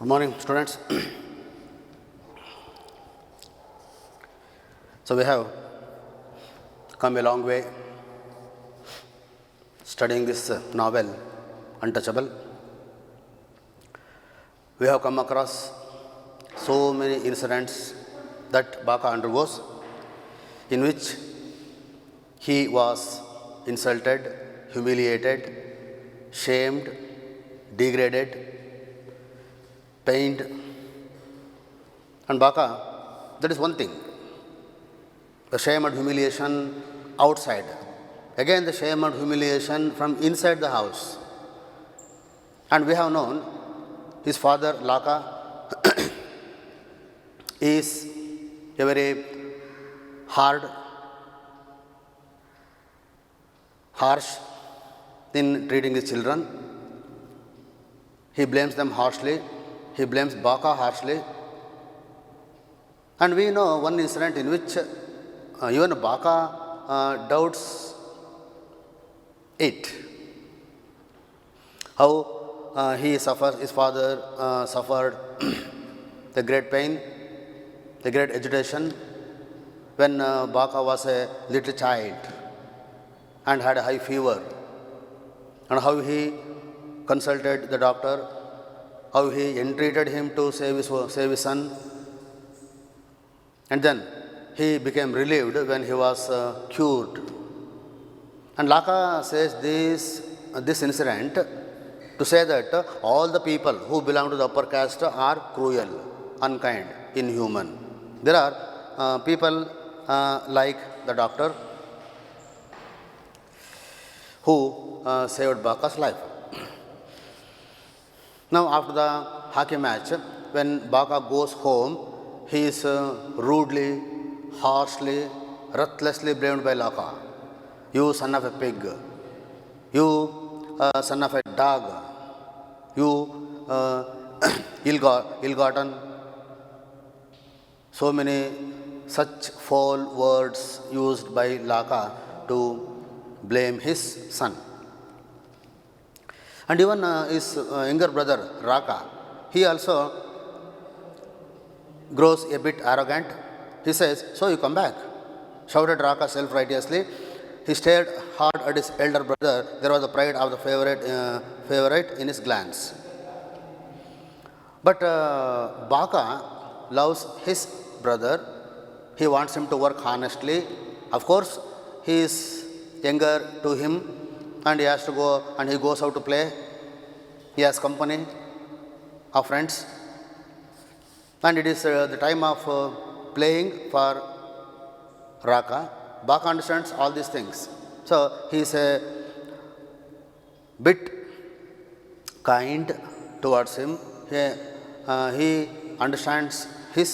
Good morning, students. So we have come a long way studying this novel, Untouchable. We have come across so many incidents that Baka undergoes, in which he was insulted, humiliated, shamed, degraded, pained. And Baka, that is one thing. The shame and humiliation outside. Again, the shame and humiliation from inside the house. And we have known his father, Laka, is a very harsh in treating his children. He blames them harshly. He blames Baka harshly. And we know one incident in which even Baka doubts it. How his father suffered the great pain, the great agitation when Baka was a little child and had a high fever, and how he consulted the doctor, how he entreated him to save his son, and then he became relieved when he was cured. And Laka says this incident to say that all the people who belong to the upper caste are cruel, unkind, inhuman. There are people like the doctor who saved Baka's life. Now, after the hockey match, when Baka goes home, he is rudely, harshly, ruthlessly blamed by Laka. You son of a pig. You son of a dog. You ill-gotten. So many such foul words used by Laka to blame his son. And even his younger brother, Raka, he also grows a bit arrogant. He says, "So you come back?" shouted Raka self-righteously. He stared hard at his elder brother. There was the pride of the favorite in his glance. But Baka loves his brother. He wants him to work honestly. Of course, he is younger to him, and he has to go, and he goes out to play. He has company of friends, and it is the time of playing for Raka. Baka understands all these things, so he is a bit kind towards him. He understands his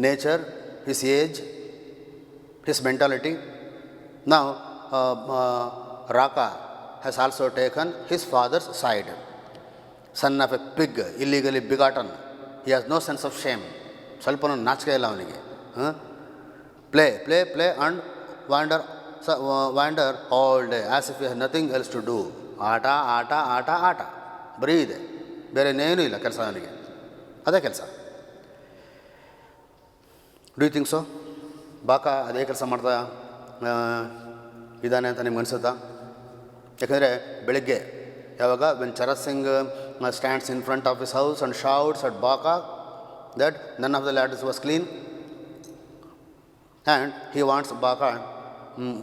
nature, his age, his mentality. Now, Raka has also taken his father's side. Son of a pig, illegally begotten. He has no sense of shame. Salpana nachke illa avanige. Play and wander all day as if he has nothing else to do. Aata. Breathe. Bere nenu illa kelsa avanige. Ade kelsa. Do you think so? Baka ade ಕೆಲಸ ಮಾಡ್ತಾ ಇದ್ದಾನೆ ಅಂತ ನಿಮ್ಗೆ ಅನಿಸುತ್ತಾ? ಯಾಕಂದರೆ ಬೆಳಗ್ಗೆ ಯಾವಾಗ when Charat Singh stands in front of his house and shouts at Baka that none of the ladders was clean, and he wants Baka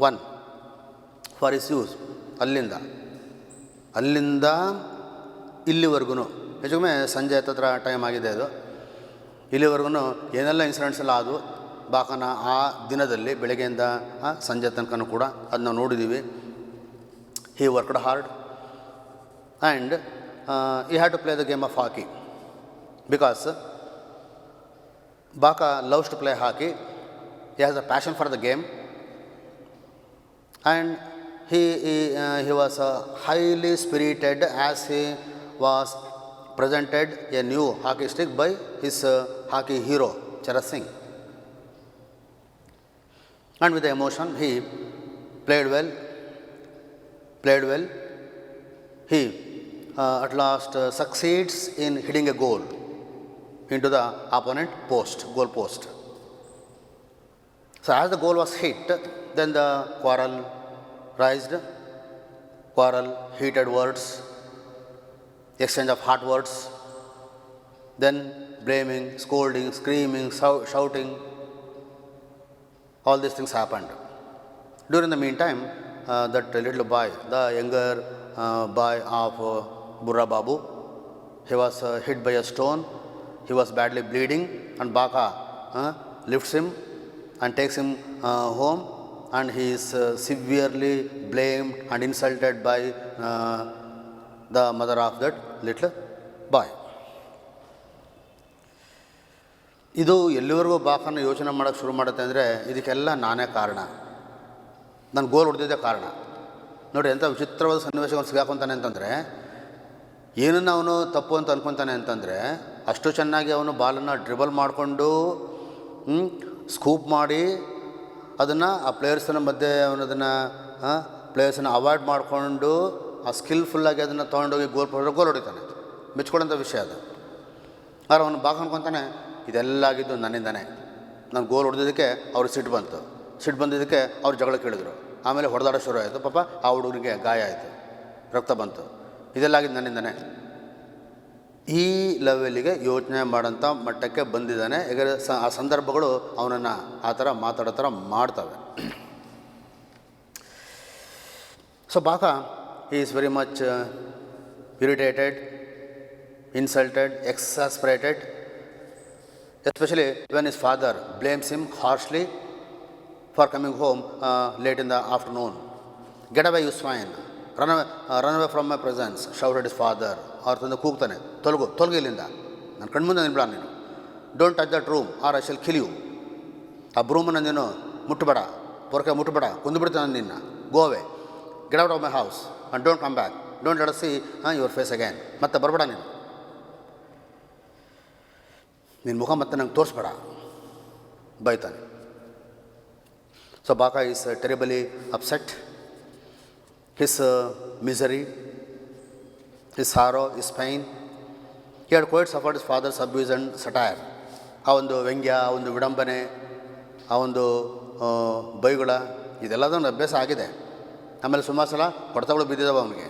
one for his use. ಅಲ್ಲಿಂದ ಇಲ್ಲಿವರೆಗೂ ಹೆಚ್ಚುಕಮ್ಮಿ ಸಂಜೆ ಹತ್ತಿರ ಟೈಮ್ ಆಗಿದೆ ಅದು. ಇಲ್ಲಿವರೆಗೂ ಏನೆಲ್ಲ ಇನ್ಸಿಡೆಂಟ್ಸ್ ಎಲ್ಲ ಆದವು ಬಾಕನ ಆ ದಿನದಲ್ಲಿ ಬೆಳಗ್ಗೆಯಿಂದ ಸಂಜೆ ತನಕನೂ ಕೂಡ ಅದನ್ನ ನೋಡಿದ್ದೀವಿ. He worked hard and he had to play the game of hockey because Baka loves to play hockey. He has a passion for the game, and he was highly spirited as he was presented a new hockey stick by his hockey hero Charat Singh. And with the emotion, he played well. He at last succeeds in hitting a goal into the opponent post, goal post. So as the goal was hit, then the quarrel raised, heated words, exchange of hot words, then blaming, scolding, screaming, shouting, all these things happened. During the meantime, that little boy, the younger boy of Burra Babu, he was hit by a stone, he was badly bleeding, and Baka lifts him and takes him home, and he is severely blamed and insulted by the mother of that little boy. ಇದು ಎಲ್ಲಿವರೆಗೂ ಬಾಕನ್ನು ಯೋಚನೆ ಮಾಡೋಕ್ಕೆ ಶುರು ಮಾಡುತ್ತೆ ಅಂದರೆ ಇದಕ್ಕೆಲ್ಲ ನಾನೇ ಕಾರಣ, ನಾನು ಗೋಲ್ ಹೊಡೆದಿದ್ದೇ ಕಾರಣ. ನೋಡಿ ಎಂಥ ವಿಚಿತ್ರವಾದ ಸನ್ನಿವೇಶಗಳು ಸಿಗಾಕೊಂತಾನೆ ಅಂತಂದರೆ, ಏನನ್ನು ಅವನು ತಪ್ಪು ಅಂತ ಅನ್ಕೊತಾನೆ ಅಂತಂದರೆ, ಅಷ್ಟು ಚೆನ್ನಾಗಿ ಅವನು ಬಾಲನ್ನು ಡ್ರಿಬಲ್ ಮಾಡಿಕೊಂಡು ಸ್ಕೂಪ್ ಮಾಡಿ ಅದನ್ನು ಆ ಪ್ಲೇಯರ್ಸನ್ನ ಮಧ್ಯೆ ಅವನದನ್ನು ಪ್ಲೇಯರ್ಸನ್ನು ಅವಾಯ್ಡ್ ಮಾಡಿಕೊಂಡು ಆ ಸ್ಕಿಲ್ಫುಲ್ಲಾಗಿ ಅದನ್ನು ತೊಗೊಂಡೋಗಿ ಗೋಲ್ ಹೊಡಿತಾನೆ. ಮೆಚ್ಕೊಳ್ಳೋಂಥ ವಿಷಯ ಅದು. ಆದರೆ ಅವನು ಬಾಕ ಅನ್ಕೊತಾನೆ, ಇದೆಲ್ಲ ಆಗಿದ್ದು ನನ್ನಿಂದಾನೆ, ನಾನು ಗೋಲ್ ಹೊಡೆದಿದ್ದಕ್ಕೆ ಅವ್ರಿಗೆ ಸಿಟ್ಟು ಬಂದಿದ್ದಕ್ಕೆ ಅವ್ರು ಜಗಳ ಕೇಳಿದ್ರು, ಆಮೇಲೆ ಹೊಡೆದಾಡೋ ಶುರು ಆಯಿತು, ಪಾಪ ಆ ಹುಡುಗರಿಗೆ ಗಾಯ ಆಯಿತು, ರಕ್ತ ಬಂತು, ಇದೆಲ್ಲ ಆಗಿದ್ದು ನನ್ನಿಂದಾನೆ. ಈ ಲೆವೆಲ್ಲಿಗೆ ಯೋಚನೆ ಮಾಡೋಂಥ ಮಟ್ಟಕ್ಕೆ ಬಂದಿದ್ದಾನೆ. ಈಗ ಆ ಸಂದರ್ಭಗಳು ಅವನನ್ನು ಆ ಥರ ಮಾತಾಡೋ ಥರ ಮಾಡ್ತವೆ. So Bakha is very much irritated, insulted, exasperated, especially when his father blames him harshly for coming home late in the afternoon. "Get away, you swine! Run away from my presence!" shouted his father. ಅವ್ರ ತಂದೆ ಕೂಗ್ತಾನೆ, ತೊಲಗು ಇಲ್ಲಿಂದ, ನನ್ನ ಕಣ್ಮುಂದೆ ನಿಲ್ಬೇಡ ನೀನು. "Don't touch that room or I shall kill you." ಆ ಬ್ರೂಮನ್ನು ನೀನು ಮುಟ್ಟಬೇಡ, ಪೊರಕೆ ಮುಟ್ಟಬೇಡ, ಕೊಂದುಬಿಡ್ತಾನೆ ನಿನ್ನ. "Go away, get out of my house and don't come back. Don't let us see your face again." ಮತ್ತೆ ಬರಬೇಡ ನೀನು, ನಿನ್ನ ಮುಖ ಮತ್ತೆ ನಂಗೆ ತೋರಿಸ್ಬೇಡ, ಬೈತಾನೆ. So Bakha is terribly upset. His misery, his sorrow, his pain. He had quite suffered his father's abuse and satire. ಆ ಒಂದು ವ್ಯಂಗ್ಯ, ಆ ಒಂದು ವಿಡಂಬನೆ, ಆ ಒಂದು ಬೈಗುಳ, ಇದೆಲ್ಲದೊಂದು ಅಭ್ಯಾಸ ಆಗಿದೆ. ಆಮೇಲೆ ಸುಮಾರು ಸಲ ಹೊಡೆತಗಳು ಬಿದ್ದಿದ್ದಾವೆ ಅವನಿಗೆ.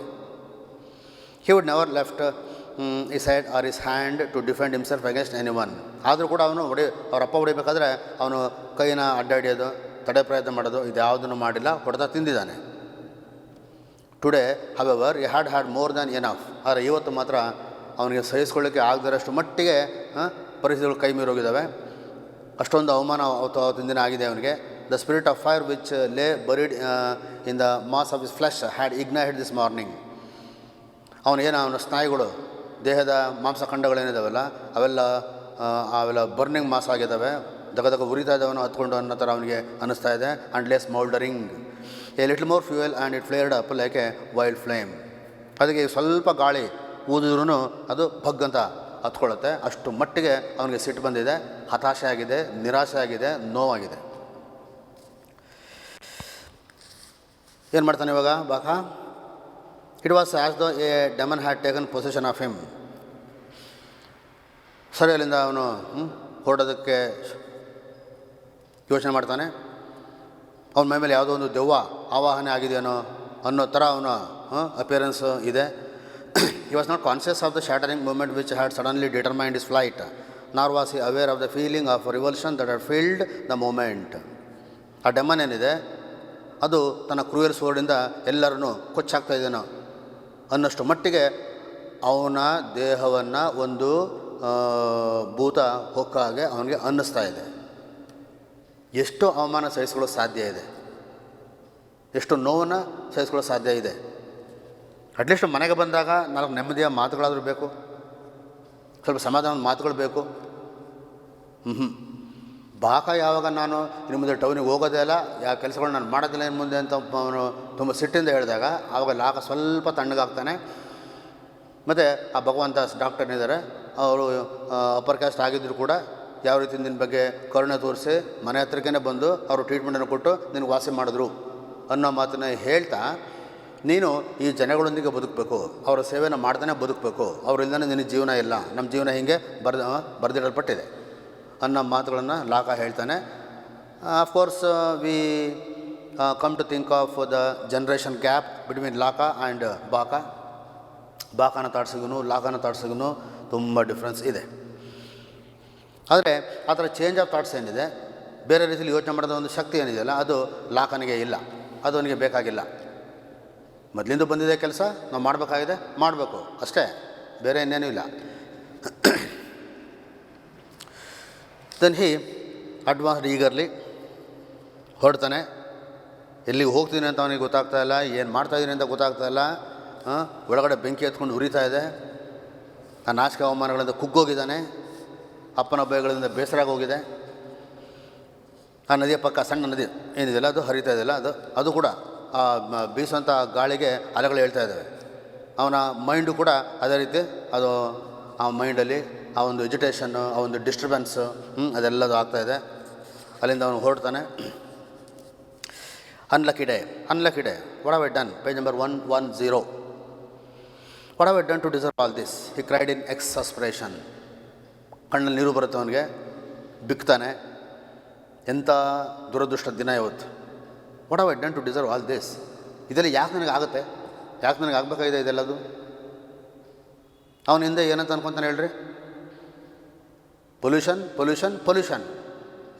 He would never left his head or his hand to defend himself against anyone. ಆದರೂ ಕೂಡ ಅವನು ಅವ್ರ ಅಪ್ಪ ಹೊಡಿಬೇಕಾದ್ರೆ ಅವನು ಕೈನ ಅಡ್ಡಾಡಿಯೋದು, ತಡೆ ಪ್ರಯತ್ನ ಮಾಡೋದು, ಇದು ಯಾವುದನ್ನು ಮಾಡಿಲ್ಲ, ಹೊಡೆತ ತಿಂದಿದ್ದಾನೆ. Today however he had more than enough. ಆದರೆ ಇವತ್ತು ಮಾತ್ರ ಅವನಿಗೆ ಸಹಿಸ್ಕೊಳ್ಳೋಕ್ಕೆ ಆಗದಿರೋಷ್ಟು ಮಟ್ಟಿಗೆ ಪರಿಸ್ಥಿತಿಗಳು ಕೈ ಮೀರೋಗಿದ್ದಾವೆ. ಅಷ್ಟೊಂದು ಅವಮಾನ ಅವತ್ತಿನ ದಿನ ಆಗಿದೆ ಅವನಿಗೆ. The spirit of fire which lay buried in the mass of his flesh had ignited this morning. ಅವನ ಸ್ನಾಯುಗಳು, ದೇಹದ ಮಾಂಸಖಂಡಗಳೇನಿದಾವಲ್ಲ ಅವೆಲ್ಲ ಬರ್ನಿಂಗ್ ಮಾಸ್ ಆಗಿದ್ದಾವೆ, ದಗದಗ ಉರಿತಾ ಇದ್ದಾವನು ಹತ್ಕೊಂಡು ಅನ್ನೋ ಥರ ಅವನಿಗೆ ಅನ್ನಿಸ್ತಾ ಇದೆ. And less mouldering, a little more fuel and it flared up like a wild flame. ಅದಕ್ಕೆ ಸ್ವಲ್ಪ ಗಾಳಿ ಊದಿದ್ರೂ ಅದು ಭಗ್ಗಂತ ಹತ್ಕೊಳ್ಳುತ್ತೆ. ಅಷ್ಟು ಮಟ್ಟಿಗೆ ಅವನಿಗೆ ಸಿಟ್ಟು ಬಂದಿದೆ, ಹತಾಶೆ ಆಗಿದೆ, ನಿರಾಶೆ ಆಗಿದೆ, ನೋವಾಗಿದೆ. ಏನು ಮಾಡ್ತಾನೆ ಇವಾಗ Bakha? It was as the a demon had taken position of him. ಸರಿ, ಅಲ್ಲಿಂದ ಅವನು ಹೊರಡೋದಕ್ಕೆ ಯೋಚನೆ ಮಾಡ್ತಾನೆ. ಅವನ ಮೈ ಮೇಲೆ ಯಾವುದೋ ಒಂದು ದೆವ್ವ ಆವಾಹನೆ ಆಗಿದೆಯೇನೋ ಅನ್ನೋ ಥರ ಅವನ ಅಪಿಯರೆನ್ಸ್ ಇದೆ. He was not conscious of the shattering moment which had suddenly determined his flight, nor was he aware of the feeling of revulsion that had filled the moment. ಆ ಡೆಮನ್ ಏನಿದೆ ಅದು ತನ್ನ ಕ್ರೂಯಲ್ ಸ್ವೋರ್ಡಿಂದ ಎಲ್ಲರನ್ನೂ ಕೊಚ್ಚಾಕ್ತಾ ಇದ್ದೇನೋ ಅನ್ನಷ್ಟು ಮಟ್ಟಿಗೆ ಅವನ ದೇಹವನ್ನು ಒಂದು ಭೂತ ಹೊಕ್ಕ ಹಾಗೆ ಅವನಿಗೆ ಅನ್ನಿಸ್ತಾ ಇದೆ. ಎಷ್ಟು ಅವಮಾನ ಸಹಿಸ್ಕೊಳ್ಳೋ ಸಾಧ್ಯ ಇದೆ, ಎಷ್ಟು ನೋವನ್ನು ಸಹಿಸ್ಕೊಳ್ಳೋ ಸಾಧ್ಯ ಇದೆ. ಅಟ್ಲೀಸ್ಟ್ ಮನೆಗೆ ಬಂದಾಗ ನಾಲ್ಕು ನೆಮ್ಮದಿಯ ಮಾತುಗಳಾದರೂ ಬೇಕು, ಸ್ವಲ್ಪ ಸಮಾಧಾನದ ಮಾತುಗಳು ಬೇಕು. ಬಾಕ ಯಾವಾಗ ನಾನು ಇನ್ನು ಮುಂದೆ ಟೌನಿಗೆ ಹೋಗೋದೇ ಇಲ್ಲ, ಯಾವ ಕೆಲಸಗಳು ನಾನು ಮಾಡೋದಿಲ್ಲ ಇನ್ನು ಮುಂದೆ ಅಂತ ಅವನು ತುಂಬ ಸಿಟ್ಟಿಂದ ಹೇಳಿದಾಗ ಆವಾಗ ಲಾಕ ಸ್ವಲ್ಪ ತಣ್ಣಗಾಗ್ತಾನೆ. ಮತ್ತು ಆ ಭಗವಂತ ಡಾಕ್ಟರ್ನಿದ್ದಾರೆ, ಅವರು ಅಪ್ಪರ್ ಕ್ಯಾಸ್ಟ್ ಆಗಿದ್ದರೂ ಕೂಡ ಯಾವ ರೀತಿ ನಿನ್ನ ಬಗ್ಗೆ ಕರುಣೆ ತೋರಿಸಿ ಮನೆ ಹತ್ರಕ್ಕೇ ಬಂದು ಅವರು ಟ್ರೀಟ್ಮೆಂಟನ್ನು ಕೊಟ್ಟು ನಿನಗೆ ವಾಸಿ ಮಾಡಿದ್ರು ಅನ್ನೋ ಮಾತನ್ನ ಹೇಳ್ತಾ ನೀನು ಈ ಜನಗಳೊಂದಿಗೆ ಬದುಕಬೇಕು, ಅವರ ಸೇವೆಯನ್ನು ಮಾಡ್ತಾನೆ ಬದುಕಬೇಕು, ಅವರಿಲ್ಲದೇ ನಿನ್ನ ಜೀವನ ಇಲ್ಲ, ನಮ್ಮ ಜೀವನ ಹೀಗೆ ಬರೆದಿಡಲ್ಪಟ್ಟಿದೆ ಅನ್ನೋ ಮಾತುಗಳನ್ನು ಲಾಕ ಹೇಳ್ತಾನೆ. Of course we come to think of the generation gap between Lakha and ಬಾಕನ ತಾಟ್ಸಿಗೂ ಲಾಕನ ತಾಟ್ಸಿಗೂ ತುಂಬ ಡಿಫ್ರೆನ್ಸ್ ಇದೆ. ಆದರೆ ಆ ಥರ ಚೇಂಜ್ ಆಫ್ ಥಾಟ್ಸ್ ಏನಿದೆ, ಬೇರೆ ರೀತಿಯಲ್ಲಿ ಯೋಚನೆ ಮಾಡೋದ ಒಂದು ಶಕ್ತಿ ಏನಿದೆಯಲ್ಲ, ಅದು ಲಾಕನಿಗೆ ಇಲ್ಲ, ಅದು ಅವನಿಗೆ ಬೇಕಾಗಿಲ್ಲ. ಮೊದಲಿಂದ ಬಂದಿದೆ ಕೆಲಸ, ನಾವು ಮಾಡಬೇಕಾಗಿದೆ, ಮಾಡಬೇಕು ಅಷ್ಟೇ, ಬೇರೆ ಇನ್ನೇನೂ ಇಲ್ಲ. ದೆನ್ ಹಿ ಅಡ್ವಾನ್ಸ್ಡ್ ಈಗರ್ಲಿ ಹೊರಡ್ತಾನೆ. ಎಲ್ಲಿಗೆ ಹೋಗ್ತೀನಿ ಅಂತ ಅವನಿಗೆ ಗೊತ್ತಾಗ್ತಾ ಇಲ್ಲ, ಏನು ಮಾಡ್ತಾಯಿದ್ದೀನಿ ಅಂತ ಗೊತ್ತಾಗ್ತಾ ಇಲ್ಲ. ಒಳಗಡೆ ಬೆಂಕಿ ಎತ್ಕೊಂಡು ಉರಿತಾ ಇದೆ. ಆ ನಾಚಿಕೆ ಅವಮಾನಗಳಿಂದ ಕುಗ್ಗೋಗಿದ್ದಾನೆ. ಅಪ್ಪನ ಭಯಗಳಿಂದ ಬೇಸರಾಗಿ ಹೋಗಿದೆ. ಆ ನದಿಯ ಪಕ್ಕ ಸಣ್ಣ ನದಿ ಏನಿದೆಯಲ್ಲ, ಅದು ಹರಿತಾ ಇದೆಯಲ್ಲ, ಅದು ಕೂಡ ಆ ಬೀಸುವಂಥ ಗಾಳಿಗೆ ಅಲೆಗಳು ಹೇಳ್ತಾ ಇದ್ದಾವೆ. ಅವನ ಮೈಂಡು ಕೂಡ ಅದೇ ರೀತಿ, ಅದು ಆ ಮೈಂಡಲ್ಲಿ ಆ ಒಂದು ಎಜಿಟೇಷನ್ನು, ಆ ಒಂದು ಡಿಸ್ಟರ್ಬೆನ್ಸು ಅದೆಲ್ಲದು ಆಗ್ತಾಯಿದೆ. ಅಲ್ಲಿಂದ ಅವನು ಹೊರಡ್ತಾನೆ. Unlucky day. What have I done? Page number 110. What have I done to deserve all this? He cried in exasperation. ಕಣ್ಣಲ್ಲಿ ನೀರು ಬರುತ್ತೆ ಅವನಿಗೆ, ಬಿಕ್ತಾನೆ. ಎಂಥ ದುರದೃಷ್ಟ ದಿನ ಇವತ್ತು. What have I done to deserve all this? ಇದೆಲ್ಲ ಯಾಕೆ ನನಗೆ ಆಗುತ್ತೆ? ಯಾಕೆ ನನಗೆ ಆಗಬೇಕಾಗಿದೆ ಇದೆಲ್ಲದು? ಅವನ ಹಿಂದೆ ಏನಂತ ಅನ್ಕೊತಾನೆ ಹೇಳ್ರಿ? ಪೊಲ್ಯೂಷನ್.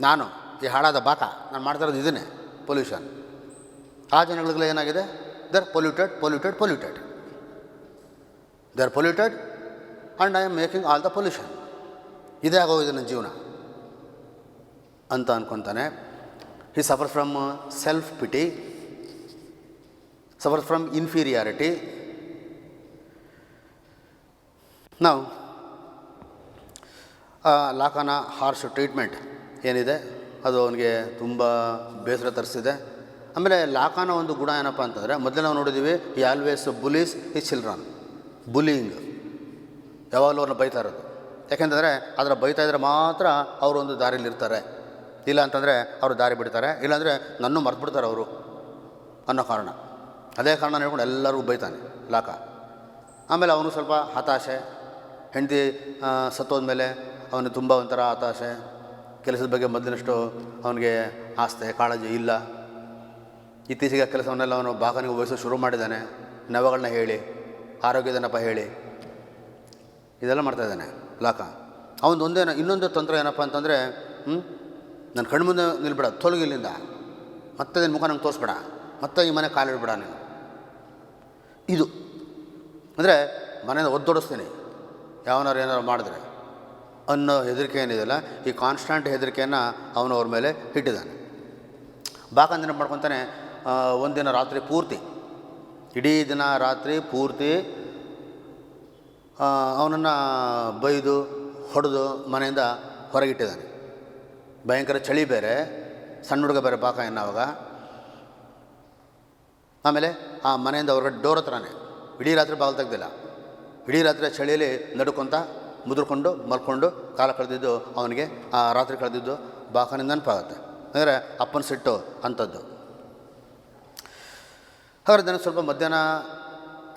ನಾನು ಈ ಹಾಳಾದ ಬಾಕ ನಾನು ಮಾಡ್ತಾ ಇರೋದು ಇದನ್ನೇ ಪೊಲ್ಯೂಷನ್. ಆ ಜನಗಳಿಗೆಲ್ಲ ಏನಾಗಿದೆ? They are polluted. They are polluted and I am making all the pollution. ಇದೇ ಆಗೋಗಿದೆ ನನ್ನ ಜೀವನ ಅಂತ ಅಂದ್ಕೊತಾನೆ. He suffer from self pity, suffer from inferiority. ನಾವು ಲಾಕನ ಹಾರ್ಶ್ ಟ್ರೀಟ್ಮೆಂಟ್ ಏನಿದೆ ಅದು ಅವನಿಗೆ ತುಂಬ ಬೇಸರ ತರಿಸಿದೆ. ಆಮೇಲೆ ಲಾಕನ ಒಂದು ಗುಣ ಏನಪ್ಪ ಅಂತಂದರೆ, ಮೊದಲೇ ನಾವು ನೋಡಿದ್ದೀವಿ, ಈ ಆಲ್ವೇಸ್ ಬುಲೀಸ್ ಹಿಸ್ ಚಿಲ್ಡ್ರನ್. ಬುಲಿಯಿಂಗ್, ಯಾವಾಗಲೂ ಅವ್ರನ್ನ ಬೈತಾ ಇರೋದು. ಯಾಕೆಂತಂದರೆ ಅದರ ಬೈತಾ ಇದ್ದರೆ ಮಾತ್ರ ಅವರು ಒಂದು ದಾರಿಲಿರ್ತಾರೆ, ಇಲ್ಲ ಅಂತಂದರೆ ಅವರು ದಾರಿ ಬಿಡ್ತಾರೆ, ಇಲ್ಲಾಂದರೆ ನನ್ನೂ ಮರೆತುಬಿಡ್ತಾರೆ ಅವರು ಅನ್ನೋ ಕಾರಣ. ಅದೇ ಕಾರಣ ಹೇಳ್ಕೊಂಡು ಎಲ್ಲರಿಗೂ ಬೈತಾನೆ ಲಾಕ. ಆಮೇಲೆ ಅವನು ಸ್ವಲ್ಪ ಹತಾಶೆ, ಹೆಂಡತಿ ಸತ್ತೋದ್ಮೇಲೆ ಅವನಿಗೆ ತುಂಬ ಒಂಥರ ಹತಾಶೆ. ಕೆಲಸದ ಬಗ್ಗೆ ಮೊದಲಿನಷ್ಟು ಅವನಿಗೆ ಆಸ್ತೆ ಕಾಳಜಿ ಇಲ್ಲ. ಇತ್ತೀಚೆಗೆ ಕೆಲಸವನ್ನೆಲ್ಲ ಅವನು ಬಾಕನಿಗೆ ವಹಿಸೋ ಶುರು ಮಾಡಿದ್ದಾನೆ. ನೆವಗಳನ್ನ ಹೇಳಿ, ಆರೋಗ್ಯದನಪ್ಪ ಹೇಳಿ, ಇದೆಲ್ಲ ಮಾಡ್ತಾಯಿದ್ದಾನೆ ಲಾಕ. ಅವನದು ಇನ್ನೊಂದು ತಂತ್ರ ಏನಪ್ಪ ಅಂತಂದರೆ, ನನ್ನ ಕಣ್ಣು ಮುಂದೆ ನಿಲ್ಬೇಡ, ತೊಲಗಿಲ್ಲಿಂದ, ಮತ್ತೆ ನಿನ್ನ ಮುಖ ನಂಗೆ ತೋರಿಸ್ಬೇಡ, ಮತ್ತೆ ಈ ಮನೆ ಕಾಲಿಡ್ಬೇಡ ನೀನು. ಇದು ಅಂದರೆ ಮನೆಯಿಂದ ಒದ್ದೊಡಿಸ್ತೀನಿ ಯಾವನಾರು ಏನಾರು ಮಾಡಿದ್ರೆ ಅನ್ನೋ ಹೆದರಿಕೆ ಏನಿದೆಯಲ್ಲ, ಈ ಕಾನ್ಸ್ಟಂಟ್ ಹೆದರಿಕೆಯನ್ನು ಅವನು ಅವ್ರ ಮೇಲೆ ಇಟ್ಟಿದ್ದಾನೆ. ಬಾಕಂದಿನ ಮಾಡ್ಕೊತಾನೆ. ಒಂದಿನ ರಾತ್ರಿ ಪೂರ್ತಿ, ಇಡೀ ದಿನ ರಾತ್ರಿ ಪೂರ್ತಿ ಅವನನ್ನು ಬೈದು ಹೊಡೆದು ಮನೆಯಿಂದ ಹೊರಗಿಟ್ಟಿದ್ದಾನೆ. ಭಯಂಕರ ಚಳಿ ಬೇರೆ, ಸಣ್ಣ ಹುಡುಗ ಬೇರೆ ಬಾಕ ಅವಾಗ. ಆಮೇಲೆ ಆ ಮನೆಯಿಂದ ಹೊರಗಡೆ ಡೋರ್ ಹತ್ರನೇ ಇಡೀ ರಾತ್ರಿ ಬಾಗಿಲು ತೆಗ್ದಿಲ್ಲ. ಇಡೀ ರಾತ್ರಿ ಚಳಿಯಲ್ಲಿ ನಡ್ಕೊತ ಮುದ್ರಕೊಂಡು ಮಲ್ಕೊಂಡು ಕಾಲ ಕಳೆದಿದ್ದು ಅವನಿಗೆ, ಆ ರಾತ್ರಿ ಕಳೆದಿದ್ದು ಬಾಕನಿಂದ ನೆನಪಾಗುತ್ತೆ. ಅಂದರೆ ಅಪ್ಪನ ಸಿಟ್ಟು ಅಂಥದ್ದು. ಹಾಗಾದ್ರೆ ನನಗೆ ಸ್ವಲ್ಪ ಮಧ್ಯಾಹ್ನ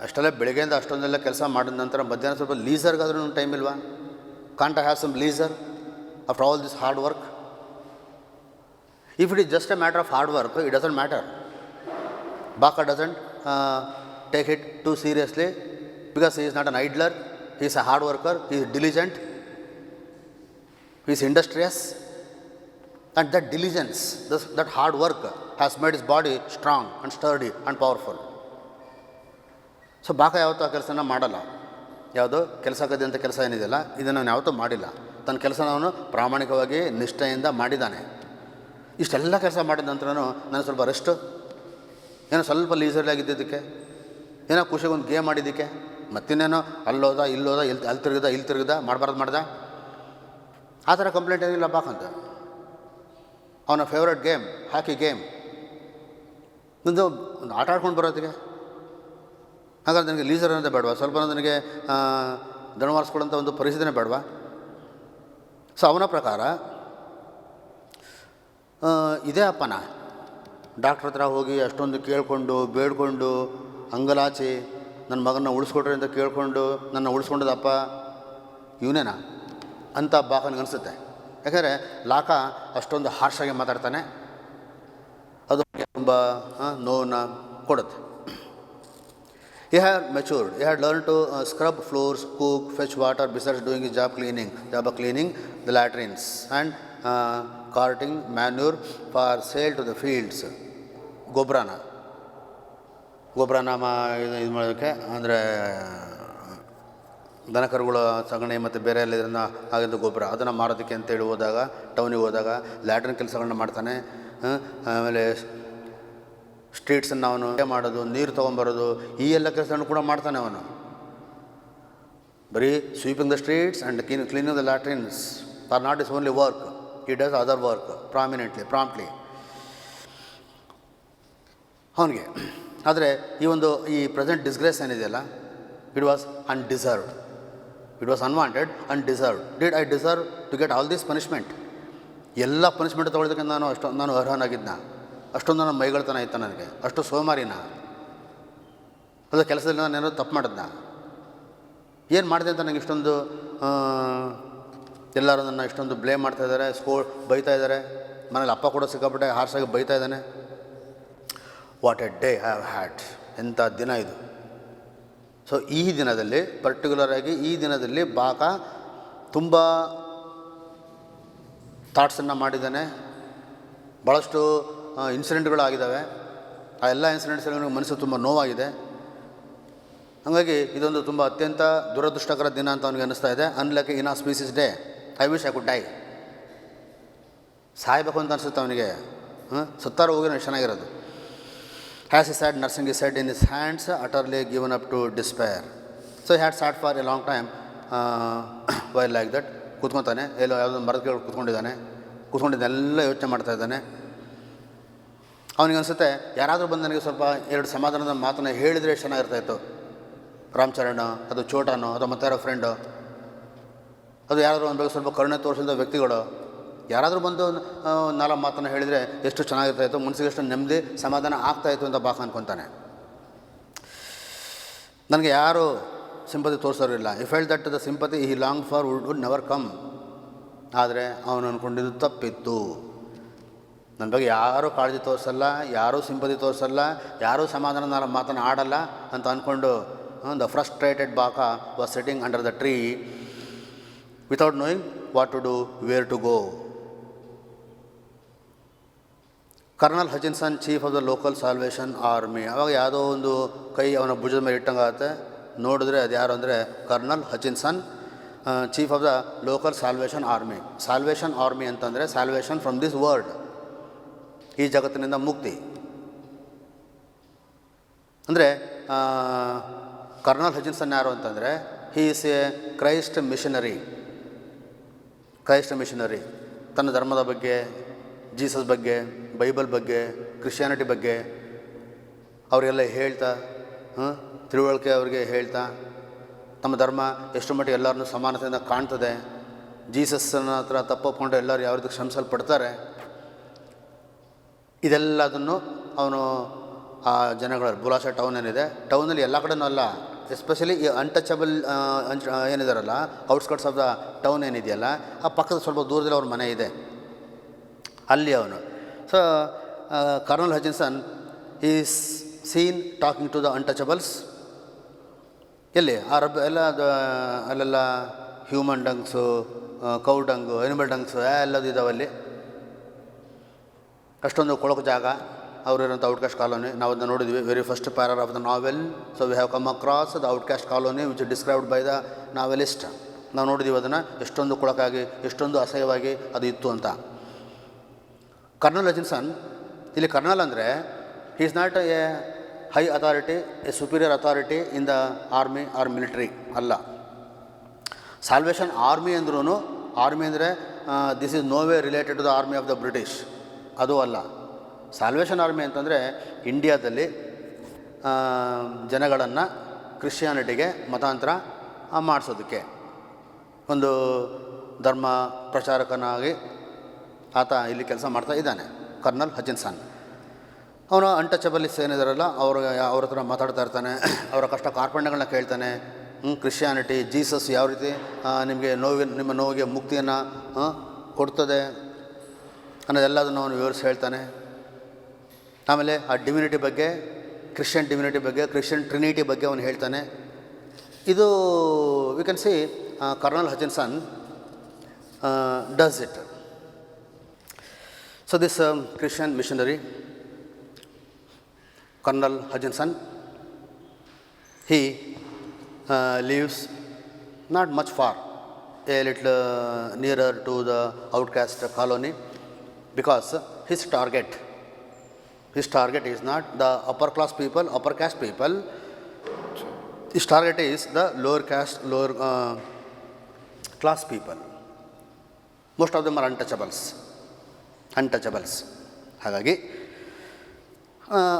ಅಷ್ಟೆಲ್ಲ ಬೆಳಗ್ಗೆಯಿಂದ ಅಷ್ಟೊಂದೆಲ್ಲ ಕೆಲಸ ಮಾಡಿದ ನಂತರ ಮಧ್ಯಾಹ್ನ ಸ್ವಲ್ಪ ಲೀಸರ್ಗಾದ್ರೂ ಟೈಮ್ ಇಲ್ವಾ? Can't I have some leisure after all this hard work? If it is just a matter of hard work, it doesn't matter. Baka doesn't take it too seriously because he is not an idler. He is a hard worker, he is diligent, he is industrious, and that diligence, that hard work has made his body strong and sturdy and powerful. So Bakha ಯಾವತ್ತೂ ಆ ಕೆಲಸನ ಮಾಡಲ್ಲ. ಯಾವುದೋ ಕೆಲಸ ಆಗದೆ ಅಂತ ಕೆಲಸ ಏನಿದೆಯಲ್ಲ, ಇದನ್ನು ಅವನು ಯಾವತ್ತೂ ಮಾಡಿಲ್ಲ. ತನ್ನ ಕೆಲಸನ ಅವನು ಪ್ರಾಮಾಣಿಕವಾಗಿ ನಿಷ್ಠೆಯಿಂದ ಮಾಡಿದ್ದಾನೆ. ಇಷ್ಟೆಲ್ಲ ಕೆಲಸ ಮಾಡಿದ ನಂತರನೂ ನಾನು ಸ್ವಲ್ಪ ರೆಸ್ಟು, ಏನೋ ಸ್ವಲ್ಪ ಲೀಸರ್ಲಿ ಆಗಿದ್ದಕ್ಕೆ, ಏನೋ ಖುಷಿಗೊಂದು ಗೇಮ್ ಮಾಡಿದ್ದಕ್ಕೆ, ಮತ್ತಿನ್ನೇನೋ ಅಲ್ಲೋದ ಇಲ್ಲೋದ ಅಲ್ಲಿ ತಿರುಗಿದ ಮಾಡಬಾರ್ದು ಮಾಡ್ದ, ಆ ಥರ ಕಂಪ್ಲೇಂಟ್ ಏನಿಲ್ಲ ಬಾಕಂತ. ಅವನ ಫೇವ್ರೆಟ್ ಗೇಮ್ ಹಾಕಿ ಗೇಮ್, ಒಂದು ಆಟ ಆಡ್ಕೊಂಡು ಬರೋದಕ್ಕೆ. ಹಾಗಾದ್ರೆ ನನಗೆ ಲೀಸರ್ ಅನ್ನೋದೇ ಬೇಡವಾ? ಸ್ವಲ್ಪ ನನಗೆ ದಣವಾರಿಸ್ಕೊಳ್ಳೋಂಥ ಒಂದು ಪರಿಸ್ಥಿತಿನೇ ಬೇಡವಾ? ಸೊ ಅವನ ಪ್ರಕಾರ ಇದೇ ಅಪ್ಪನ ಡಾಕ್ಟ್ರ್ ಹತ್ರ ಹೋಗಿ ಅಷ್ಟೊಂದು ಕೇಳಿಕೊಂಡು ಬೇಡ್ಕೊಂಡು ಅಂಗಲಾಚಿ ನನ್ನ ಮಗನ ಉಳಿಸ್ಕೊಟ್ರಿ ಅಂತ ಕೇಳಿಕೊಂಡು ನನ್ನ ಉಳಿಸ್ಕೊಂಡದಪ್ಪ ಇವನೇನಾ ಅಂತ ಬಾಕನಿಗನ್ಸುತ್ತೆ. ಯಾಕಂದರೆ ಲಾಕ ಅಷ್ಟೊಂದು ಹಾರ್ಷಾಗಿ ಮಾತಾಡ್ತಾನೆ, ಅದು ತುಂಬ ನೋವನ್ನು ಕೊಡುತ್ತೆ. He had matured. He had learned to scrub floors, cook, fetch water, besides doing his job of cleaning the latrines and carting manure for sale to the fields. ಗೊಬ್ಬರನ ಇದು ಮಾಡೋದಕ್ಕೆ ಅಂದರೆ ದನಕರುಗಳ ಸಗಣಿ ಮತ್ತು ಬೇರೆ ಎಲ್ಲ ಇದನ್ನು ಆಗಿದ್ದು ಗೊಬ್ಬರ ಅದನ್ನು ಮಾರೋದಕ್ಕೆ ಅಂತೇಳಿ ಹೋದಾಗ ಟೌನಿಗೆ ಹೋದಾಗ ಲ್ಯಾಟ್ರಿನ್ ಕೆಲಸಗಳನ್ನ ಮಾಡ್ತಾನೆ. ಆಮೇಲೆ ಸ್ಟ್ರೀಟ್ಸನ್ನು ಅವನು ಮಾಡೋದು, ನೀರು ತೊಗೊಂಬರೋದು, ಈ ಎಲ್ಲ ಕೆಲಸಗಳನ್ನು ಕೂಡ ಮಾಡ್ತಾನೆ ಅವನು. ಬರೀ sweeping the streets and cleaning the latrines are not his only work, he does other work promptly ಅವನಿಗೆ. ಆದರೆ ಈ ಪ್ರೆಸೆಂಟ್ ಡಿಸ್ಗ್ರೇಸ್ ಏನಿದೆಯಲ್ಲ, it was undeserved, it was unwanted, undeserved. Did I deserve to get all this punishment? ಎಲ್ಲ punishment ತೊಗೊಳೋದಕ್ಕೆ ನಾನು ಅರ್ಹನಾಗಿದ್ನ? ಅಷ್ಟೊಂದು ನನ್ನ ಮೈಗಳ್ತನ ಇತ್ತು ನನಗೆ, ಅಷ್ಟು ಸೋಮಾರಿನ? ಅದು ಕೆಲಸದಲ್ಲಿ ನಾನು ಏನೋ ತಪ್ಪು ಮಾಡಿದ್ನ? ಏನು ಮಾಡಿದೆ ಅಂತ ನನಗೆ ಇಷ್ಟೊಂದು ಎಲ್ಲರೂ ನನ್ನ ಇಷ್ಟೊಂದು ಬ್ಲೇಮ್ ಮಾಡ್ತಾಯಿದ್ದಾರೆ, ಬೈತಾ ಇದ್ದಾರೆ. ಮನೇಲಿ ಅಪ್ಪ ಕೂಡ ಸಿಕ್ಕಾಪಟ್ಟೆ ಹಾರ್ಸಾಗಿ ಬೈತಾ ಇದ್ದಾನೆ. What A day I have had, ಎಂಥ ದಿನ ಇದು. ಸೊ ಈ ದಿನದಲ್ಲಿ ಪರ್ಟಿಕ್ಯುಲರಾಗಿ ಈ ದಿನದಲ್ಲಿ ಬಾಕ ತುಂಬ ಥಾಟ್ಸನ್ನು ಮಾಡಿದ್ದಾನೆ. ಭಾಳಷ್ಟು ಇನ್ಸಿಡೆಂಟ್ಗಳು ಆಗಿದ್ದಾವೆ. ಆ ಎಲ್ಲ ಇನ್ಸಿಡೆಂಟ್ಸ್ಗಳು ಮನಸ್ಸು ತುಂಬ ನೋವಾಗಿದೆ. ಹಾಗಾಗಿ ಇದೊಂದು ತುಂಬ ಅತ್ಯಂತ ದುರದೃಷ್ಟಕರ ದಿನ ಅಂತ ಅವನಿಗೆ ಅನ್ನಿಸ್ತಾ ಇದೆ. Unlike inauspicious day. I wish I could die. ಸಾಯಬೇಕು ಅಂತ ಅನಿಸುತ್ತೆ ಅವನಿಗೆ. ಸತ್ತಾರು ಹೋಗಿ ಚೆನ್ನಾಗಿರೋದು. As he sat nursing his head in his hands, utterly given up to despair. So he had sat for a long time while like that. ಕೂತ್ಕೊತಾನೆ, ಎಲ್ಲೋ ಯಾವುದೋ ಮರದ ಕೆಳಗೆ ಕೂತ್ಕೊಂಡಿದ್ದೆಲ್ಲ ಯೋಚನೆ ಮಾಡ್ತಾ ಇದ್ದಾನೆ. ಅವನಿಗೆ ಅನಿಸುತ್ತೆ, ಯಾರಾದರೂ ಬಂದು ನನಗೆ ಸ್ವಲ್ಪ ಎರಡು ಸಮಾಧಾನದ ಮಾತನ್ನು ಹೇಳಿದರೆ ಚೆನ್ನಾಗಿರ್ತಾಯಿತ್ತು. ರಾಮಚರಣ್, ಅದು ಚೋಟನೋ, ಅದು ಮತ್ತೆ ಯಾರೋ ಫ್ರೆಂಡು, ಅದು ಯಾರಾದರೂ ಒಂದು ಬಗ್ಗೆ ಸ್ವಲ್ಪ ಕರುಣೆ ತೋರಿಸಿದ ವ್ಯಕ್ತಿಗಳು ಯಾರಾದರೂ ಬಂದು ನಾಲ್ಕು ಮಾತನ್ನು ಹೇಳಿದರೆ ಎಷ್ಟು ಚೆನ್ನಾಗಿರ್ತಾಯಿತ್ತು, ಮನಸ್ಸಿಗೆ ಎಷ್ಟು ನೆಮ್ಮದಿ ಸಮಾಧಾನ ಆಗ್ತಾಯಿತ್ತು ಅಂತ ಬಾಕ ಅನ್ಕೊತಾನೆ. ನನಗೆ ಯಾರೂ ಸಿಂಪತಿ ತೋರಿಸೋರಿಲ್ಲ. I felt that the sympathy he long for would never come. ಆದರೆ ಅವನು ಅಂದ್ಕೊಂಡಿದ್ದು ತಪ್ಪಿತ್ತು. ನನ್ನ ಬಗ್ಗೆ ಯಾರೂ ಕಾಳಜಿ ತೋರಿಸಲ್ಲ, ಯಾರೂ ಸಿಂಪತಿ ತೋರಿಸಲ್ಲ, ಯಾರೂ ಸಮಾಧಾನ ನಾಲ್ಕು ಮಾತನ್ನು ಆಡಲ್ಲ ಅಂತ ಅಂದ್ಕೊಂಡು the frustrated Bakha was sitting under the tree without knowing what to do, where to go. Colonel Hutchinson, chief of the local Salvation Army. ಆವಾಗ ಯಾವುದೋ ಒಂದು ಕೈ ಅವನ ಭುಜದ ಮೇಲೆ ಇಟ್ಟಂಗಾಗುತ್ತೆ. ನೋಡಿದ್ರೆ ಅದು ಯಾರು ಅಂದರೆ Colonel Hutchinson, chief of the local Salvation Army. Salvation Army ಅಂತಂದರೆ ಸಾಲ್ವೇಷನ್ ಫ್ರಮ್ ದಿಸ್ ವರ್ಲ್ಡ್, ಈ ಜಗತ್ತಿನಿಂದ ಮುಕ್ತಿ. ಅಂದರೆ ಕರ್ನಲ್ ಹಚಿನ್ಸನ್ ಯಾರು ಅಂತಂದರೆ he is a Christ missionary. ತನ್ನ ಧರ್ಮದ ಬಗ್ಗೆ, ಜೀಸಸ್ ಬಗ್ಗೆ, ಬೈಬಲ್ ಬಗ್ಗೆ, ಕ್ರಿಶ್ಚಿಯಾನಿಟಿ ಬಗ್ಗೆ ಅವರಿಗೆಲ್ಲ ಹೇಳ್ತಾ, ತಿಳುವಳಿಕೆ ಅವ್ರಿಗೆ ಹೇಳ್ತಾ, ನಮ್ಮ ಧರ್ಮ ಎಷ್ಟು ಮಟ್ಟಿಗೆ ಎಲ್ಲರನ್ನೂ ಸಮಾನತೆಯಿಂದ ಕಾಣ್ತದೆ, ಜೀಸಸ್ಸನ್ನ ಹತ್ರ ತಪ್ಪೊಪ್ಕೊಂಡು ಎಲ್ಲರೂ ಯಾವ ರೀತಿ ಕ್ಷಮಿಸಲ್ಪಡ್ತಾರೆ, ಇದೆಲ್ಲದನ್ನು ಅವನು ಆ ಜನಗಳ ಬುಲಾಸ ಟೌನ್ ಏನಿದೆ, ಟೌನಲ್ಲಿ ಎಲ್ಲ ಕಡೆನೂ ಅಲ್ಲ, ಎಸ್ಪೆಷಲಿ ಈ ಅನ್ಟಚಬಲ್ ಏನಿದಾರಲ್ಲ, ಔಟ್ಸ್ಕರ್ಟ್ಸ್ ಆಫ್ ದ ಟೌನ್ ಏನಿದೆಯಲ್ಲ, ಆ ಪಕ್ಕದ ಸ್ವಲ್ಪ ದೂರದಲ್ಲಿ ಅವ್ರ ಮನೆ ಇದೆ, ಅಲ್ಲಿ ಅವನು. So Colonel Hutchinson is seen talking to the untouchables. ಎಲ್ಲಿ ಆ ಎಲ್ಲ ಅಲ್ಲೆಲ್ಲ human dungs, cow dung, animal dungs ಎಲ್ಲದು ಇದಾವಲ್ಲಿ. ಅಷ್ಟೊಂದು ಕೊಳಕು ಜಾಗ ಅವರಿರೋಂಥ ಔಟ್ಕಾಸ್ಟ್ ಕಾಲೋನಿ. ನಾವು ಅದನ್ನು ನೋಡಿದ್ವಿ, very first para of the novel. So we have come across the outcaste colony which described by the novelist. ನಾವು ನೋಡಿದ್ದೀವಿ ಅದನ್ನು, ಎಷ್ಟೊಂದು ಕೊಳಕಾಗಿ, ಎಷ್ಟೊಂದು ಅಸಹ್ಯವಾಗಿ ಅದು ಇತ್ತು ಅಂತ. ಕರ್ನಲ್ ಹಚಿನ್ಸನ್, ಇಲ್ಲಿ ಕರ್ನಲ್ ಅಂದರೆ he is not a high authority, a superior authority in the army or military ಅಲ್ಲ. ಸಾಲ್ವೇಷನ್ ಆರ್ಮಿ ಅಂದ್ರೂ, ಆರ್ಮಿ ಅಂದರೆ this is no way related to the army of the British, ಅದು ಅಲ್ಲ. ಸಾಲ್ವೇಷನ್ ಆರ್ಮಿ ಅಂತಂದರೆ ಇಂಡಿಯಾದಲ್ಲಿ ಜನಗಳನ್ನು ಕ್ರಿಶ್ಚಿಯಾನಿಟಿಗೆ ಮತಾಂತರ ಮಾಡಿಸೋದಕ್ಕೆ ಒಂದು ಧರ್ಮ ಪ್ರಚಾರಕನಾಗಿ ಆತ ಇಲ್ಲಿ ಕೆಲಸ ಮಾಡ್ತಾ ಇದ್ದಾನೆ, ಕರ್ನಲ್ ಹಚಿನ್ಸನ್. ಅವನು ಅನ್ಟಚಬಲಿಸ್ ಏನಿದಾರಲ್ಲ ಅವ್ರ ಹತ್ರ ಮಾತಾಡ್ತಾ ಇರ್ತಾನೆ, ಅವರ ಕಷ್ಟ ಕಾರ್ಪಣ್ಯಗಳನ್ನ ಕೇಳ್ತಾನೆ. ಕ್ರಿಶ್ಚಿಯಾನಿಟಿ, ಜೀಸಸ್ ಯಾವ ರೀತಿ ನಿಮಗೆ ನಿಮ್ಮ ನೋವಿಗೆ ಮುಕ್ತಿಯನ್ನು ಕೊಡ್ತದೆ ಅನ್ನೋದೆಲ್ಲದನ್ನು ಅವನು ವಿವರಿಸಿ ಹೇಳ್ತಾನೆ. ಆಮೇಲೆ ಆ ಡಿವಿನಿಟಿ ಬಗ್ಗೆ, ಕ್ರಿಶ್ಚಿಯನ್ ಡಿವಿನಿಟಿ ಬಗ್ಗೆ, ಕ್ರಿಶ್ಚಿಯನ್ ಟ್ರಿನಿಟಿ ಬಗ್ಗೆ ಅವನು ಹೇಳ್ತಾನೆ. ಇದು we can see Colonel Hutchinson does it. So this Christian missionary Colonel Hutchinson, he lives not much far, a little nearer to the outcast colony, because his target is not the upper caste people. His target is the lower class people. Most of them are untouchables. ಹಾಗಾಗಿ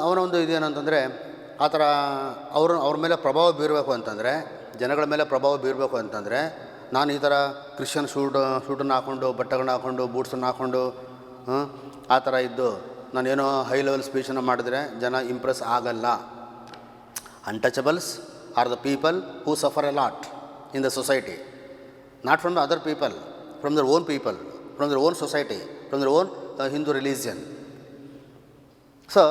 ಅವನ ಒಂದು ಇದೇನಂತಂದರೆ, ಆ ಥರ ಅವ್ರ ಮೇಲೆ ಪ್ರಭಾವ ಬೀರಬೇಕು ಅಂತಂದರೆ, ಜನಗಳ ಮೇಲೆ ಪ್ರಭಾವ ಬೀರಬೇಕು ಅಂತಂದರೆ, ನಾನು ಈ ಥರ ಕ್ರಿಶ್ಚಿಯನ್ ಶೂಟನ್ನು ಹಾಕ್ಕೊಂಡು, ಬಟ್ಟೆಗಳನ್ನ ಹಾಕ್ಕೊಂಡು, ಬೂಟ್ಸನ್ನು ಹಾಕ್ಕೊಂಡು ಆ ಥರ ಇದ್ದು ನಾನೇನೋ ಹೈ ಲೆವೆಲ್ ಸ್ಪೀಚನ್ನು ಮಾಡಿದ್ರೆ ಜನ ಇಂಪ್ರೆಸ್ ಆಗಲ್ಲ. Untouchables are the people who suffer A lot in the society, not from the other people, from their own people, from their own society, from their own Hindu religion. So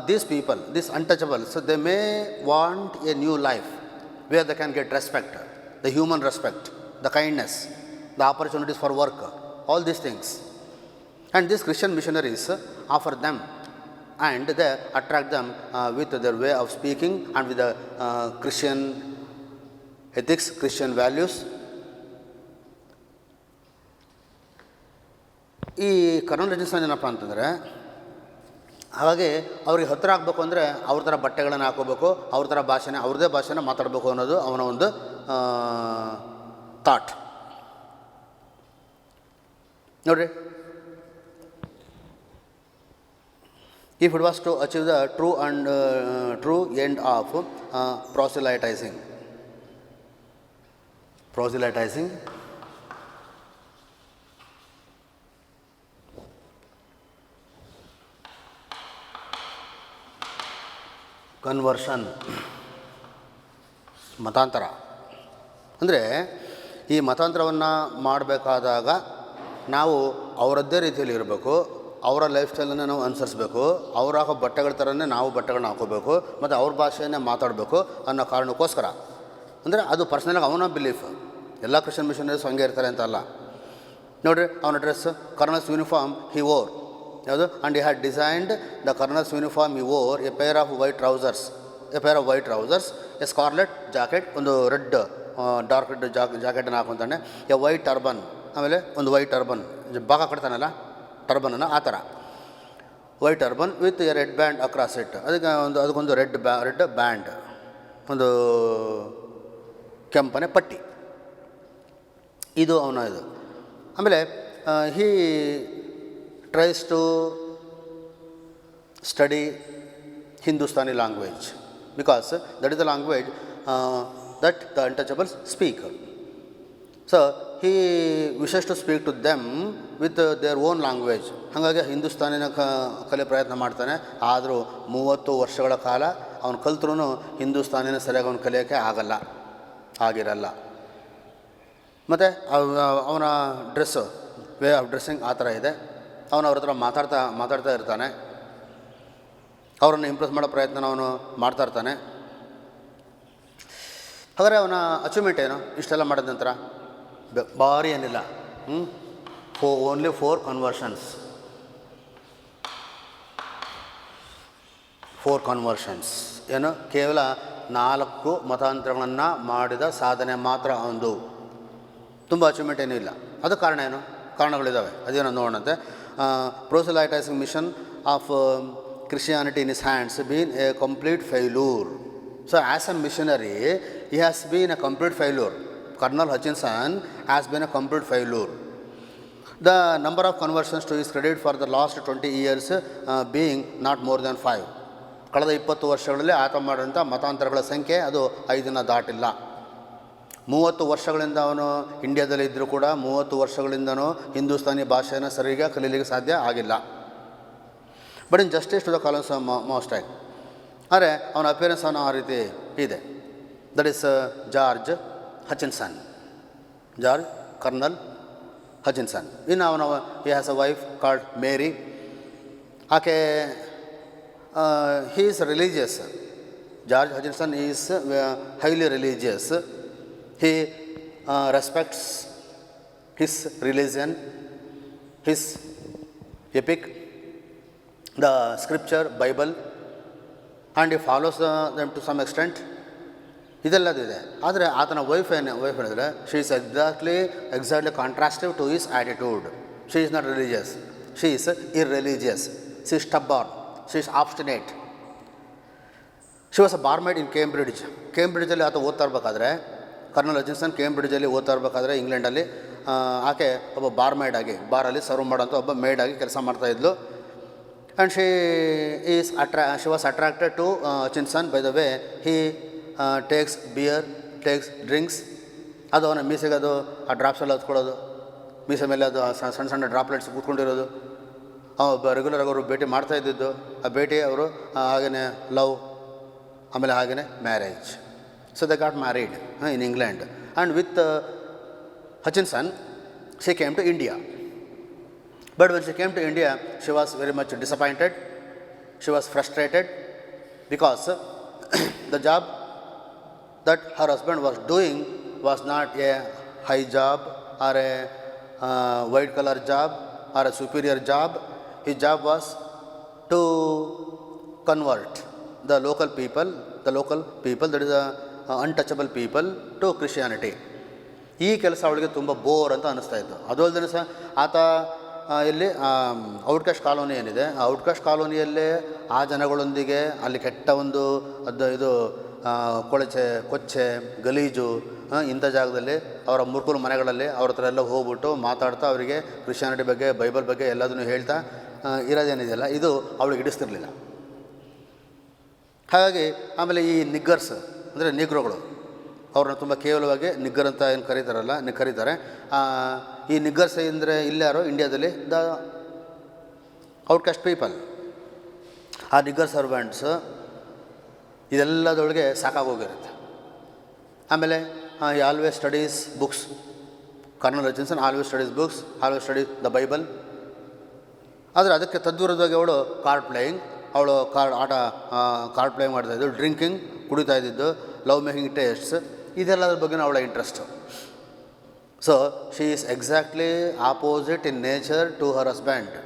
these people, these untouchables, so they may want a new life where they can get respect, the human respect, the kindness, the opportunities for work, all these things. And these Christian missionaries offer them, and they attract them with their way of speaking and with the Christian ethics, Christian values. ಈ kernel ಹಚಿನ್ಸನ್ ಏನಪ್ಪ ಅಂತಂದರೆ, ಹಾಗಾಗಿ ಅವ್ರಿಗೆ ಹತ್ತಿರ ಆಗಬೇಕು ಅಂದರೆ ಅವ್ರ ಥರ ಬಟ್ಟೆಗಳನ್ನು ಹಾಕೋಬೇಕು, ಅವ್ರ ಥರ ಅವ್ರದ್ದೇ ಭಾಷೆನ ಮಾತಾಡಬೇಕು ಅನ್ನೋದು ಅವನ ಒಂದು ಥಾಟ್. ನೋಡಿರಿ, if it was to achieve the true end of proselytizing conversion, ಮತಾಂತರ ಅಂದರೆ, ಈ ಮತಾಂತರವನ್ನು ಮಾಡಬೇಕಾದಾಗ ನಾವು ಅವರದ್ದೇ ರೀತಿಯಲ್ಲಿ ಇರಬೇಕು, ಅವರ ಲೈಫ್ ಸ್ಟೈಲನ್ನು ನಾವು ಅನುಸರಿಸಬೇಕು, ಅವ್ರು ಹಾಕೋ ಬಟ್ಟೆಗಳ ಥರನೇ ನಾವು ಬಟ್ಟೆಗಳನ್ನ ಹಾಕೋಬೇಕು, ಮತ್ತು ಅವ್ರ ಭಾಷೆಯನ್ನೇ ಮಾತಾಡಬೇಕು ಅನ್ನೋ ಕಾರಣಕ್ಕೋಸ್ಕರ. ಅಂದರೆ ಅದು ಪರ್ಸ್ನಲಾಗಿ ಅವನ ಬಿಲೀಫ್. ಎಲ್ಲ ಕ್ರಿಶ್ಚಿಯನ್ ಮಿಷನರೀಸ್ ಹಂಗೆ ಇರ್ತಾರೆ ಅಂತ ಅಲ್ಲ. ನೋಡಿರಿ, ಅವನ dress colonel's uniform he wore ಯಾವುದು, and he had designed the colonel's uniform he wore a pair of white trousers, a scarlet jacket, ಒಂದು ರೆಡ್ ಡಾರ್ಕ್ ರೆಡ್ ಜಾಕೆಟನ್ನು ಹಾಕೊತಾನೆ, ಎ ವೈಟ್ ಟರ್ಬನ್, ಆಮೇಲೆ ಒಂದು ವೈಟ್ ಟರ್ಬನ್ ಭಾಗ ಕಟ್ತಾನಲ್ಲ ಟರ್ಬನನ್ನು, ಆ ಥರ white turban with a red band across it, ಅದಕ್ಕೊಂದು ರೆಡ್ ಬ್ಯಾಂಡ್, ಒಂದು ಕೆಂಪನೆ ಪಟ್ಟಿ, ಇದು ಅವನ ಇದು. ಆಮೇಲೆ ಹಿ tries to study Hindustani language because that is the language that the untouchables speak. So he wishes to speak to them with their own language. ಹಾಗಾಗಿ ಹಿಂದೂಸ್ತಾನಿನ ಕಲಿಯೋ ಪ್ರಯತ್ನ ಮಾಡ್ತಾನೆ. ಆದರೂ 30 ವರ್ಷಗಳ ಕಾಲ ಅವನು ಕಲ್ತ್ರೂ ಹಿಂದೂಸ್ತಾನಿನ ಸರಿಯಾಗಿ ಅವನು ಕಲಿಯೋಕ್ಕೆ ಆಗಿರಲ್ಲ. ಮತ್ತು ಅವನ ಡ್ರೆಸ್ಸು, ವೇ ಆಫ್ ಡ್ರೆಸ್ಸಿಂಗ್ ಆ ಥರ ಇದೆ. ಅವನು ಅವ್ರ ಹತ್ರ ಮಾತಾಡ್ತಾ ಇರ್ತಾನೆ, ಅವರನ್ನು ಇಂಪ್ರೆಸ್ ಮಾಡೋ ಪ್ರಯತ್ನ ಅವನು ಮಾಡ್ತಾ ಇರ್ತಾನೆ. ಹಾಗಾದರೆ ಅವನ ಅಚೀವ್ಮೆಂಟ್ ಏನು? ಇಷ್ಟೆಲ್ಲ ಮಾಡಿದ ನಂತರ ಭಾರಿ ಏನಿಲ್ಲ, ಓನ್ಲಿ 4 ಕನ್ವರ್ಷನ್ಸ್. 4 ಕನ್ವರ್ಷನ್ಸ್ ಏನು, ಕೇವಲ 4 ಮತಾಂತರಗಳನ್ನು ಮಾಡಿದ ಸಾಧನೆ ಮಾತ್ರ ಅವನದು. ತುಂಬ ಅಚೀವ್ಮೆಂಟ್ ಏನೂ ಇಲ್ಲ. ಅದು ಕಾರಣ ಏನು? ಕಾರಣಗಳಿದ್ದಾವೆ, ಅದೇನೋ ನೋಡೋಣಂತೆ. Proselytizing mission of Christianity in his hands been a complete failure. So as a missionary, he has been a complete failure. Colonel Hutchinson has been a complete failure. The number of conversions to his credit for the last 20 years being not more than 5. ಕಳೆದ 20 ವರ್ಷಗಳಲ್ಲಿ ಆತ ಮಾಡಿದಂಥ ಮತಾಂತರಗಳ ಸಂಖ್ಯೆ ಅದು 5ನ್ನು ದಾಟಿಲ್ಲ. 30 ವರ್ಷಗಳಿಂದ ಅವನು ಇಂಡಿಯಾದಲ್ಲಿ ಇದ್ದರೂ ಕೂಡ 30 ವರ್ಷಗಳಿಂದನೂ ಹಿಂದೂಸ್ತಾನಿ ಭಾಷೆಯನ್ನು ಸರಿಯಾಗಿ ಕಲೀಲಿಕ್ಕೆ ಸಾಧ್ಯ ಆಗಿಲ್ಲ. But in justice to the columns most ಆಗಿ. ಆದರೆ ಅವನ ಅಪಿಯರೆನ್ಸ್ ಅವನ ಆ ರೀತಿ ಇದೆ. That is George Hutchinson. George Colonel Hutchinson. ಇನ್ನು ಅವನ he has a wife called Mary. ಆಕೆ he is religious. George Hutchinson is highly religious. He respects his religion, his epic, the scripture, Bible, and he follows them to some extent. ಇದೆಲ್ಲದು ಇದೆ. ಆದರೆ ಆತನ wife ಹೇಳಿದ್ರೆ she is exactly contrastive to his attitude. She is not religious, she is irreligious, she is stubborn, she is obstinate. She was a barmaid in Cambridge. ಕೇಂಬ್ರಿಡ್ಜಲ್ಲಿ ಆತ ಓದ್ತಾ ಇರಬೇಕಾದ್ರೆ, kernel ಹಚಿನ್ಸನ್ ಕೇಂಬ್ರಿಡ್ಜಲ್ಲಿ ಓದ್ತಾ ಇರಬೇಕಾದ್ರೆ ಇಂಗ್ಲೆಂಡಲ್ಲಿ ಆಕೆ ಒಬ್ಬ ಬಾರ್ಮೇಡ್ ಆಗಿ, ಬಾರಲ್ಲಿ ಸರ್ವ್ ಮಾಡೋಂಥ ಒಬ್ಬ ಮೇಡ್ ಆಗಿ ಕೆಲಸ ಮಾಡ್ತಾಯಿದ್ಲು. And she was attracted to Hutchinson. By the way he takes beer, takes drinks. ಅದು ಅವನ ಮೀಸೆಗೆ ಅದು ಆ ಡ್ರಾಪ್ಸ್ ಎಲ್ಲ ಹತ್ಕೊಳ್ಳೋದು, ಮೀಸೆ ಮೇಲೆ ಅದು ಸಣ್ಣ ಸಣ್ಣ ಡ್ರಾಪ್ಲೆಟ್ಸ್ ಕೂತ್ಕೊಂಡಿರೋದು. ರೆಗ್ಯುಲರಾಗಿ ಅವರು ಭೇಟಿ ಮಾಡ್ತಾ ಇದ್ದಿದ್ದು. ಆ ಭೇಟಿ ಅವರು ಹಾಗೆಯೇ ಲವ್, ಆಮೇಲೆ ಹಾಗೆಯೇ marriage. So they got married in England. And with Hutchinson she came to India. But when she came to India she was very much disappointed. She was frustrated because the job that her husband was doing was not a high job or a white collar job or a superior job. His job was to convert the local people, that is untouchable people, to Christianity. ಈ ಕೆಲಸ ಅವಳಿಗೆ ತುಂಬ bore ಅಂತ ಅನ್ನಿಸ್ತಾ ಇತ್ತು. ಅದು ಅಲ್ಲದೆ ಸಹ ಆತ ಇಲ್ಲಿ ಔಟ್ಕಾಸ್ಟ್ ಕಾಲೋನಿ ಏನಿದೆ, ಆ ಔಟ್ಕಾಸ್ಟ್ ಕಾಲೋನಿಯಲ್ಲೇ ಆ ಜನಗಳೊಂದಿಗೆ ಅಲ್ಲಿ ಕೆಟ್ಟ ಒಂದು ಇದು ಕೊಚ್ಚೆ ಗಲೀಜು ಇಂಥ ಜಾಗದಲ್ಲಿ ಅವರ ಮುರ್ಕುಲು ಮನೆಗಳಲ್ಲಿ ಅವ್ರ ಹತ್ರ ಎಲ್ಲ ಹೋಗ್ಬಿಟ್ಟು ಮಾತಾಡ್ತಾ ಅವರಿಗೆ ಕ್ರಿಶ್ಚಿಯಾನಿಟಿ ಬಗ್ಗೆ, ಬೈಬಲ್ ಬಗ್ಗೆ ಎಲ್ಲದನ್ನು ಹೇಳ್ತಾ ಇರೋದೇನಿದೆಯಲ್ಲ, ಇದು ಅವಳಿಗೆ ಹಿಡಿಸ್ತಿರ್ಲಿಲ್ಲ. ಹಾಗಾಗಿ ಆಮೇಲೆ ಈ ನಿಗ್ಗರ್ಸ್ ಅಂದರೆ ನೀಗ್ರೋಗಳು, ಅವ್ರನ್ನ ತುಂಬ ಕೇವಲವಾಗಿ ನಿಗ್ಗರ್ ಅಂತ ಏನು ಕರೀತಾರೆ. ಈ ನಿಗ್ಗರ್ಸ್ ಅಂದರೆ ಇಲ್ಲಾರೋ ಇಂಡಿಯಾದಲ್ಲಿ ದ ಔಟ್ಕಾಸ್ಟ್ ಪೀಪಲ್. ಆ ನಿಗ್ಗರ್ ಸರ್ವೆಂಟ್ಸ್ ಇದೆಲ್ಲದೊಳಗೆ ಸಾಕಾಗೋಗಿರುತ್ತೆ. ಆಮೇಲೆ ಈ always studies books. Colonel Hutchinson always studies books, always studies the Bible. ಆದರೆ ಅದಕ್ಕೆ ತದ್ವಿರುದ್ಧವಾಗಿ ಅವಳು ಕಾರ್ಡ್ ಪ್ಲೇಯಿಂಗ್, ಅವಳು ಕಾರ್ಡ್ ಪ್ಲೇಯಿಂಗ್ ಮಾಡ್ತಾಯಿದ್ದು, ಡ್ರಿಂಕಿಂಗ್, ಕುಡಿತಾ ಇದ್ದಿದ್ದು, ಲವ್ ಮೇಕಿಂಗ್ ಟೇಸ್ಟ್ಸ್, ಇದೆಲ್ಲದ್ರ ಬಗ್ಗೆ ಅವಳ interest. So she is exactly opposite in nature to her husband,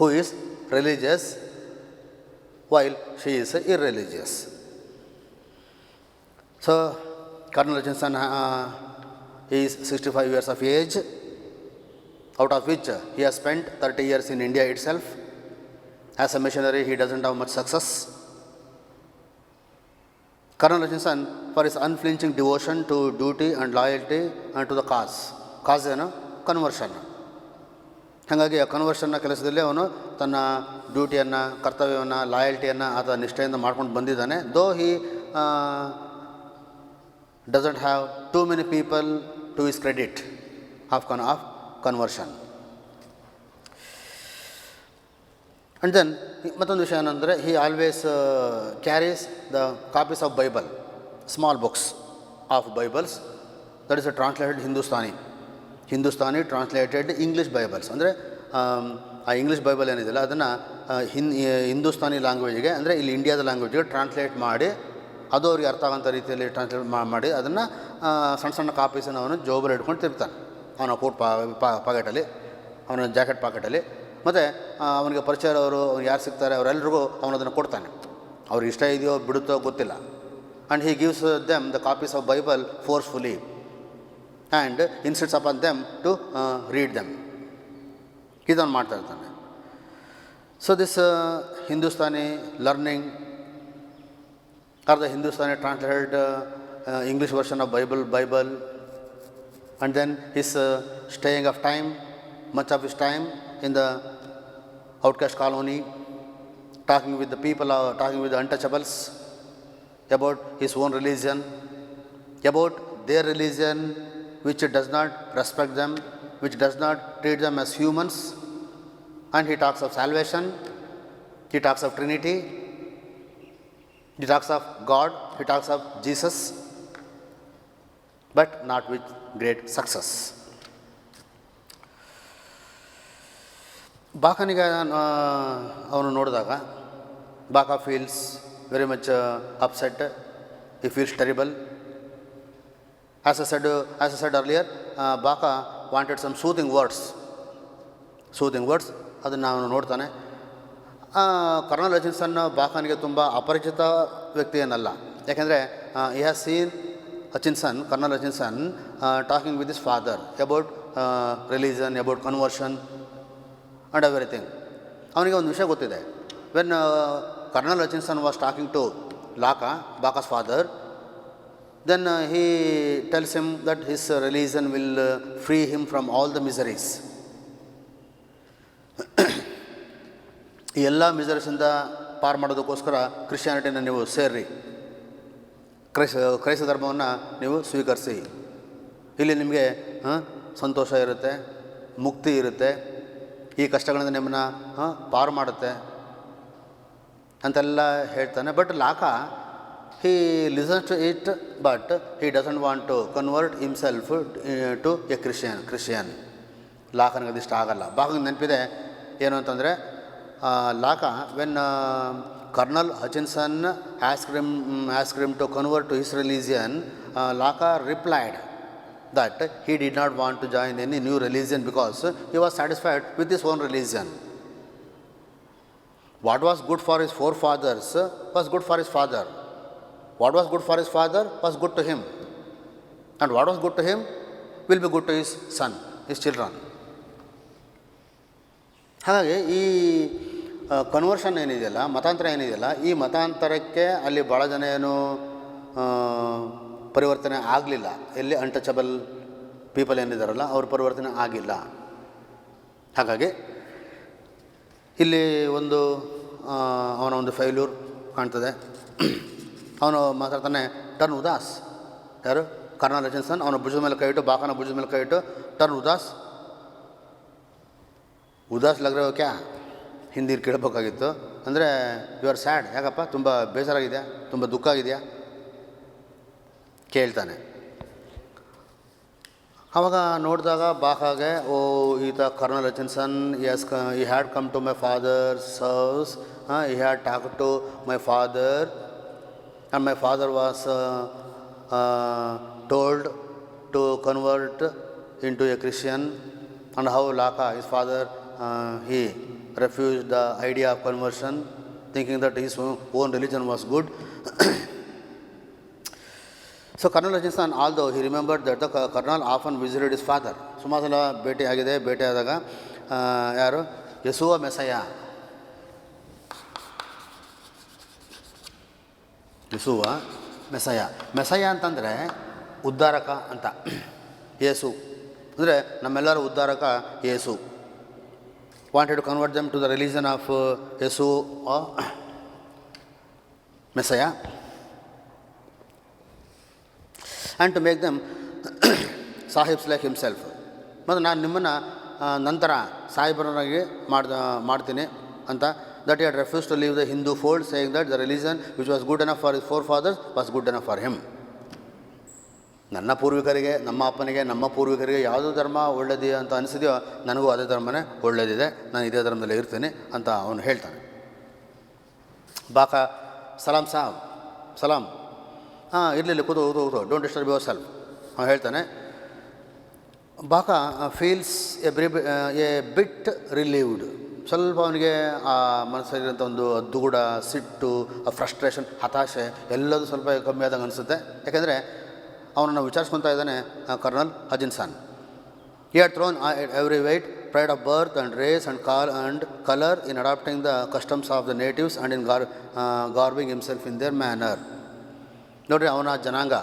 who is religious while she is irreligious. So Colonel Hutchinson is 65 years of age, out of which he has spent 30 years in India itself. As a missionary, he doesn't have much success. Colonel Hutchinson, for his unflinching devotion to duty and loyalty and to the cause ಏನು conversion. ಹಾಗಾಗಿ ಆ ಕನ್ವರ್ಷನ್ನ ಕೆಲಸದಲ್ಲಿ ಅವನು ತನ್ನ ಡ್ಯೂಟಿಯನ್ನು, ಕರ್ತವ್ಯವನ್ನು, ಲಾಯಲ್ಟಿಯನ್ನು ಆತ ನಿಷ್ಠೆಯಿಂದ ಮಾಡ್ಕೊಂಡು ಬಂದಿದ್ದಾನೆ. Though he doesn't have too many people to his credit of conversion. And then ಮತ್ತೊಂದು ವಿಷಯ ಏನಂದರೆ, he always carries the copies of Bible, small books of Bibles, that is a translated Hindustani translated English Bibles. ಅಂದರೆ ಆ English Bible ಏನಿದೆಯಲ್ಲ ಅದನ್ನು ಹಿಂದೂಸ್ತಾನಿ ಲ್ಯಾಂಗ್ವೇಜಿಗೆ, ಅಂದರೆ ಇಲ್ಲಿ ಇಂಡಿಯಾದ ಲ್ಯಾಂಗ್ವೇಜಿಗೆ ಟ್ರಾನ್ಸ್ಲೇಟ್ ಮಾಡಿ, ಅದು ಅವ್ರಿಗೆ ಅರ್ಥ ಆಗೋಂಥ ರೀತಿಯಲ್ಲಿ ಟ್ರಾನ್ಸ್ಲೇಟ್ ಮಾಡಿ ಅದನ್ನು ಸಣ್ಣ ಸಣ್ಣ ಕಾಪೀಸನ್ನು ಅವನು ಜೋಬಲ್ಲಿ ಇಟ್ಕೊಂಡು ತಿರ್ತಾನೆ, ಅವನ ಕೋಟ್ ಪಾಕೆಟಲ್ಲಿ, ಅವನ ಜಾಕೆಟ್ ಪಾಕೆಟಲ್ಲಿ. ಮತ್ತು ಅವನಿಗೆ ಪರಿಚಯ ಅವರು ಯಾರು ಸಿಗ್ತಾರೆ ಅವರೆಲ್ಲರಿಗೂ ಅವನು ಅದನ್ನು ಕೊಡ್ತಾನೆ. ಅವ್ರಿಗೆ ಇಷ್ಟ ಇದೆಯೋ ಬಿಡುತ್ತೋ ಗೊತ್ತಿಲ್ಲ. And he gives them the copies of Bible forcefully and insists upon them to read them. ಇದನ್ನು ಮಾಡ್ತಾ ಇರ್ತಾನೆ. So this Hindustani learning are the Hindustani translated English version of Bible, and then his staying of time, much of his time in the outcast colony, talking with the people, talking with the untouchables about his own religion, about their religion, which does not respect them, which does not treat them as humans. And he talks of salvation, He talks of Trinity, he talks of God, he talks of Jesus, but not with great success. ಬಾಕನಿಗೆ ಅವನು ನೋಡಿದಾಗ Bakha feels very much upset, he feels terrible. As I said earlier, Baka wanted some soothing words, ಅದನ್ನು ಅವನು ನೋಡ್ತಾನೆ. Kernel ಹಚಿನ್ಸನ್ ಬಾಕನಿಗೆ ತುಂಬ ಅಪರಿಚಿತ ವ್ಯಕ್ತಿ ಏನಲ್ಲ, ಯಾಕೆಂದರೆ he has seen Colonel Hutchinson talking with his father about religion, about conversion and everything. ಅವನಿಗೆ ಒಂದು ವಿಷಯ ಗೊತ್ತಿದೆ. When Colonel Hutchinson was talking to Baka's father, then he tells him that his religion will free him from all the miseries. ಈ ಎಲ್ಲ ಮಿಸರೀಸಿಂದ ಪಾರು ಮಾಡೋದಕ್ಕೋಸ್ಕರ ಕ್ರಿಶ್ಚಿಯಾನಿಟಿನ ನೀವು ಸೇರ್ರಿ, ಕ್ರೈಸ್ತ ಧರ್ಮವನ್ನು ನೀವು ಸ್ವೀಕರಿಸಿ, ಇಲ್ಲಿ ನಿಮಗೆ ಸಂತೋಷ ಇರುತ್ತೆ, ಮುಕ್ತಿ ಇರುತ್ತೆ, ಈ ಕಷ್ಟಗಳಿಂದ ನಿಮ್ಮನ್ನು ಪಾರು ಮಾಡುತ್ತೆ ಅಂತೆಲ್ಲ ಹೇಳ್ತಾನೆ. But Lakha he listens to it, but he doesn't want to convert himself to a Christian. ಲಾಕನಿಗೆ ಅದಿಷ್ಟ ಆಗಲ್ಲ. ಬಾಕನಿಗೆ ನೆನಪಿದೆ ಏನು ಅಂತಂದರೆ, Lakha when Colonel Hutchinson asked him to convert to his religion, Laka replied that he did not want to join any new religion because he was satisfied with his own religion. What was good for his forefathers was good for his father. What was good for his father was good to him. And what was good to him will be good to his son, his children. ಹಾಗಾಗಿ ಈ conversion ಏನಿದೆಯಲ್ಲ, ಮತಾಂತರ ಏನಿದೆಯಲ್ಲ, ಈ ಮತಾಂತರಕ್ಕೆ ಅಲ್ಲಿ ಭಾಳ ಜನ ಏನು ಪರಿವರ್ತನೆ ಆಗಲಿಲ್ಲ. ಎಲ್ಲಿ ಅನ್ಟಚಬಲ್ ಪೀಪಲ್ ಏನಿದಾರಲ್ಲ ಅವ್ರ ಪರಿವರ್ತನೆ ಆಗಿಲ್ಲ. ಹಾಗಾಗಿ ಇಲ್ಲಿ ಅವನ ಒಂದು ಫೇಲ್ಯೂರ್ ಕಾಣ್ತದೆ. ಅವನು ಮಾತಾಡ್ತಾನೆ, ಟರ್ನ್ ಉದಾಸ್. ಯಾರು? ಕರ್ನಲ್ ಹಚಿನ್ಸನ್. ಅವನ ಭುಜದ ಮೇಲೆ ಕೈ ಇಟ್ಟು, ಬಾಕನ ಭುಜದ ಮೇಲೆ ಕೈ ಇಟ್ಟು, ಟರ್ನ್ ಉದಾಸ್. ಉದಾಸ್ ಲಗ್ರೆ ಕ್ಯಾ ಹಿಂದಿ ಕೇಳಬೇಕಾಗಿತ್ತು. ಅಂದರೆ ಯು ಆರ್ ಸ್ಯಾಡ್, ಯಾಕಪ್ಪ ತುಂಬ ಬೇಜಾರಾಗಿದೆಯಾ, ತುಂಬ ದುಃಖ ಆಗಿದೆಯಾ ಕೇಳ್ತಾನೆ. ಆವಾಗ ನೋಡಿದಾಗ ಬಾಕಾಗೆ, ಈತ kernel ಹಚಿನ್ಸನ್ he had come to my father's house, he had talked to my father and my father was told to convert into a Christian, and how Laka, his father, he refused the idea of conversion, thinking that his own religion was good. So Colonel Hutchinson, although he remembered that the Colonel often visited his father, ಸುಮಾರು ಸಲ ಭೇಟಿಯಾದಾಗ ಯಾರು? ಯೇಸುವ ಮೆಸ್ಸಯ್ಯ. ಯೇಸುವ ಮೆಸ್ಸಯ್ಯ. ಮೆಸ್ಸಯ್ಯ ಅಂತಂದರೆ ಉದ್ಧಾರಕ ಅಂತ. ಯೇಸು ಅಂದರೆ ನಮ್ಮೆಲ್ಲರ ಉದ್ಧಾರಕ ಯೇಸು. wanted to convert them to the religion of Yesu or Messiah, and to make them sahibs like himself. ಮತ್ತು ನಾನು ನಿಮ್ಮನ್ನು ನಂತರ ಸಾಹಿಬರನ್ನಾಗಿ ಮಾಡ್ತೀನಿ ಅಂತ. that he had refused to leave the Hindu fold, saying that the religion which was good enough for his forefathers was good enough for him. ನನ್ನ ಪೂರ್ವಿಕರಿಗೆ, ನಮ್ಮ ಅಪ್ಪನಿಗೆ, ನಮ್ಮ ಪೂರ್ವಿಕರಿಗೆ ಯಾವುದೋ ಧರ್ಮ ಒಳ್ಳೆಯದೇ ಅಂತ ಅನಿಸಿದೆಯೋ ನನಗೂ ಅದೇ ಧರ್ಮನೇ ಒಳ್ಳೆಯದಿದೆ, ನಾನು ಇದೇ ಧರ್ಮದಲ್ಲೇ ಇರ್ತೀನಿ ಅಂತ ಅವನು ಹೇಳ್ತಾನೆ. ಬಾಕಾ, ಸಲಾಂ ಸಾಬ್, ಸಲಾಂ, ಇರಲಿಲ್ಲ, ಕೂತು ಡೋಂಟ್ ಡಿಸ್ಟರ್ಬ್ ಯುವರ್ ಸೆಲ್ಫ್ ಅವನು ಹೇಳ್ತಾನೆ. Baka feels A bit relieved. ಸ್ವಲ್ಪ ಅವನಿಗೆ ಆ ಮನಸ್ಸಲ್ಲಿರೋಂಥ ಒಂದು ದುಗುಡ, ಸಿಟ್ಟು, ಫ್ರಸ್ಟ್ರೇಷನ್, ಹತಾಶೆ ಎಲ್ಲದೂ ಸ್ವಲ್ಪ ಕಮ್ಮಿ ಆದಂಗೆ ಅನಿಸುತ್ತೆ. ಯಾಕೆಂದರೆ ಅವನನ್ನು ವಿಚಾರಿಸ್ಕೊತಾ ಇದ್ದಾನೆ kernel ಹಚಿನ್ಸನ್. He had thrown every weight, pride of birth and race and color in adopting the customs of the natives and in garbing himself in their manner. ನೋಡಿರಿ, ಅವನ ಜನಾಂಗ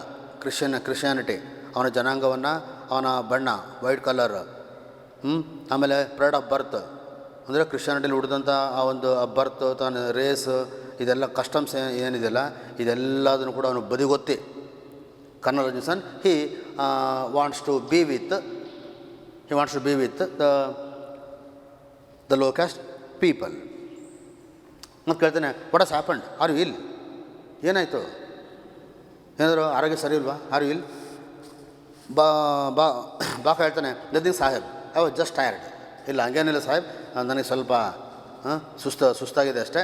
ಕ್ರಿಶ್ಚಿಯಾನಿಟಿ, ಅವನ ಜನಾಂಗವನ್ನು, ಅವನ ಬಣ್ಣ ವೈಟ್ ಕಲರ್, ಆಮೇಲೆ ಪ್ರೈಡ್ ಆಫ್ ಬರ್ತ್ ಅಂದರೆ ಕ್ರಿಶ್ಚಿಯಾನಿಟಿಲಿ ಹುಟ್ಟಿದಂಥ ಆ ಒಂದು ಬರ್ತ್, ತಾನು ರೇಸ್, ಇದೆಲ್ಲ ಕಸ್ಟಮ್ಸ್ ಏನಿದೆಯಲ್ಲ ಇದೆಲ್ಲದನ್ನು ಕೂಡ ಅವನು ಬದಿಗೊತ್ತಿ Colonel Hutchinson, he wants to be with the low caste people. ಮತ್ತು ಕೇಳ್ತಾನೆ, what has happened, are you ಇಲ್, ಏನಾಯಿತು, ಏನಾದರೂ ಆರೋಗ್ಯ ಸರಿ ಇಲ್ವಾ, ಆರ್ ಯು ಇಲ್. ಬಾಕ ಹೇಳ್ತಾನೆ, nothing sahib, I was just tired. ಇಲ್ಲ ಹಂಗೇನಿಲ್ಲ ಸಾಹೇಬ್, ನನಗೆ ಸ್ವಲ್ಪ ಸುಸ್ತಾಗಿದೆ ಅಷ್ಟೇ.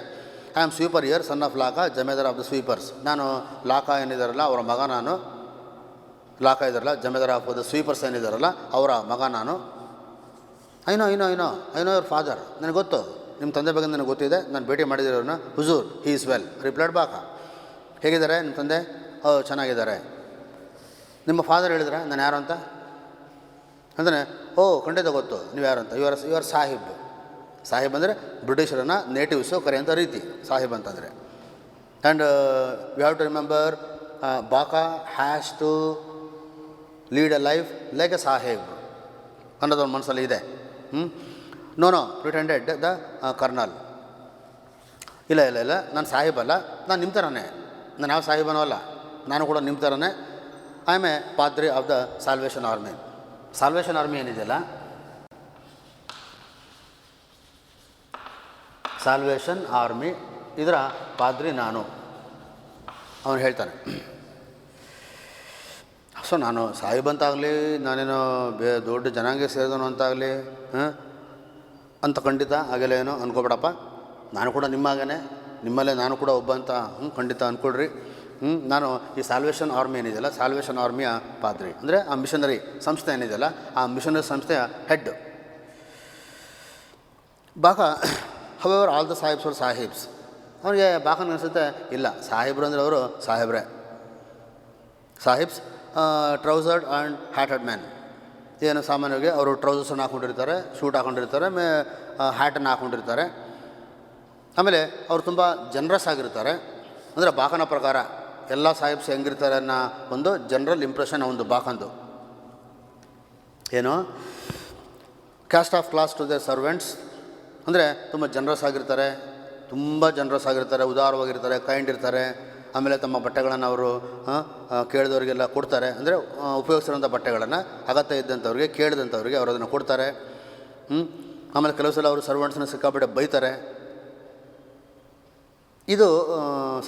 I am sweeper here, son of Lakha, jemadar of the sweepers. ನಾನು ಲಾಕಾ ಏನಿದಾರಲ್ಲ ಅವರ ಮಗ ನಾನು, ಲಾಕಾ ಇದ್ದಾರಲ್ಲ ಜಮೇದಾರ್ ಆಫ್ ದ ಸ್ವೀಪರ್ಸ್ ಏನಿದಾರಲ್ಲ ಅವರ ಮಗ ನಾನು. ಐ ನೋ ಯುವರ್ ಫಾದರ್, ನನಗೆ ಗೊತ್ತು, ನಿಮ್ಮ ತಂದೆ ಬಗ್ಗೆ ನನಗೆ ಗೊತ್ತಿದೆ, ನಾನು ಭೇಟಿ ಮಾಡಿದಿರೋರನ್ನ. ಹುಜೂರ್ ಹಿ ಈಸ್ ವೆಲ್ ರಿಪ್ಲೈಡ್ ಬಾಕ. ಹೇಗಿದ್ದಾರೆ ನಿಮ್ಮ ತಂದೆ? ಚೆನ್ನಾಗಿದ್ದಾರೆ. ನಿಮ್ಮ ಫಾದರ್ ಹೇಳಿದ್ರೆ ನಾನು ಯಾರು ಅಂತ ಅಂದರೆ, ಖಂಡಿತ ಗೊತ್ತು ನೀವು ಯಾರು ಅಂತ. You are Sahib. ಸಾಹಿಬ್ ಅಂದರೆ ಬ್ರಿಟಿಷರನ್ನು ನೇಟಿವ್ಸು ಕರೆಯುವಂಥ ರೀತಿ ಸಾಹಿಬ್ ಅಂತಂದರೆ. And we have to remember Bakha has to lead a life like a sahib ಅನ್ನೋದು ಒಂದು ಮನಸ್ಸಲ್ಲಿ ಇದೆ. No pretended the colonel. ಇಲ್ಲ ನಾನು ಸಾಹಿಬಲ್ಲ, ನಾನು ನಿಮ್ಮ ಥರನೇ, ನಾನು ಯಾವ ಸಾಹಿಬನೋ ಅಲ್ಲ, ನಾನು ಕೂಡ ನಿಮ್ಮ ಥರನೇ. I am a padri of the Salvation Army. Salvation army ಏನಿದೆಯಲ್ಲ, ಸಾಲ್ವೇಷನ್ ಆರ್ಮಿ ಇದರ ಪಾದ್ರಿ ನಾನು. ಅವನು ಹೇಳ್ತಾನೆ, ಸೊ ನಾನು ಸಾಹಿಬ್ ಅಂತಾಗಲಿ, ನಾನೇನೋ ದೊಡ್ಡ ಜನಾಂಗ ಸೇರಿದನು ಅಂತಾಗಲಿ ಅಂತ ಖಂಡಿತ ಹಾಗೆಲ್ಲ ಏನೋ ಅಂದ್ಕೊಬೇಡಪ್ಪ. ನಾನು ಕೂಡ ನಿಮ್ಮಾಗೇ, ನಿಮ್ಮಲ್ಲೇ ನಾನು ಕೂಡ ಒಬ್ಬ ಅಂತ ಖಂಡಿತ ಅಂದ್ಕೊಳ್ರಿ. ನಾನು ಈ ಸಾಲ್ವೇಷನ್ ಆರ್ಮಿ ಏನಿದೆಯಲ್ಲ, ಸಾಲ್ವೇಷನ್ ಆರ್ಮಿಯ ಪಾದ್ರಿ ಅಂದರೆ ಆ ಮಿಷನರಿ ಸಂಸ್ಥೆ ಏನಿದೆಯಲ್ಲ, ಆ ಮಿಷನರಿ ಸಂಸ್ಥೆಯ head. Bakha however all the sahibs are sahibs. ಅವನಿಗೆ ಬಾಕನ ಅನಿಸುತ್ತೆ, ಇಲ್ಲ ಸಾಹಿಬ್ರು ಅಂದರೆ ಅವರು ಸಾಹೇಬ್ರೆ. Sahibs trousered and hatted man. ಏನು ಸಾಮಾನ್ಯವಾಗಿ ಅವರು ಟ್ರೌಸರ್ಸನ್ನು ಹಾಕ್ಕೊಂಡಿರ್ತಾರೆ, ಶೂಟ್ ಹಾಕ್ಕೊಂಡಿರ್ತಾರೆ, ಹ್ಯಾಟನ್ನು ಹಾಕ್ಕೊಂಡಿರ್ತಾರೆ. ಆಮೇಲೆ ಅವರು ತುಂಬ ಜನ್ರಸ್ ಆಗಿರ್ತಾರೆ. ಅಂದರೆ ಬಾಕನ ಪ್ರಕಾರ ಎಲ್ಲ ಸಾಹಿಬ್ಸ್ ಹೆಂಗಿರ್ತಾರೆ ಅನ್ನೋ ಒಂದು ಜನರಲ್ ಇಂಪ್ರೆಷನ್ ಒಂದು ಬಾಕಂದು. ಏನು caste of class to their servants ಅಂದರೆ ತುಂಬ ಜನ್ರಸ್ ಆಗಿರ್ತಾರೆ, ಉದಾರವಾಗಿರ್ತಾರೆ, ಕೈಂಡ್ ಇರ್ತಾರೆ. ಆಮೇಲೆ ತಮ್ಮ ಬಟ್ಟೆಗಳನ್ನು ಅವರು ಕೇಳಿದವರಿಗೆಲ್ಲ ಕೊಡ್ತಾರೆ. ಅಂದರೆ ಉಪಯೋಗಿಸಿರೋಂಥ ಬಟ್ಟೆಗಳನ್ನು ಅಗತ್ಯ ಇದ್ದಂಥವ್ರಿಗೆ, ಕೇಳಿದಂಥವ್ರಿಗೆ ಅವರು ಅದನ್ನು ಕೊಡ್ತಾರೆ. ಆಮೇಲೆ ಕೆಲವು ಸಲ ಅವರು ಸರ್ವೆಂಟ್ಸನ್ನ ಸಿಕ್ಕಾಪಟ್ಟೆ ಬೈತಾರೆ. ಇದು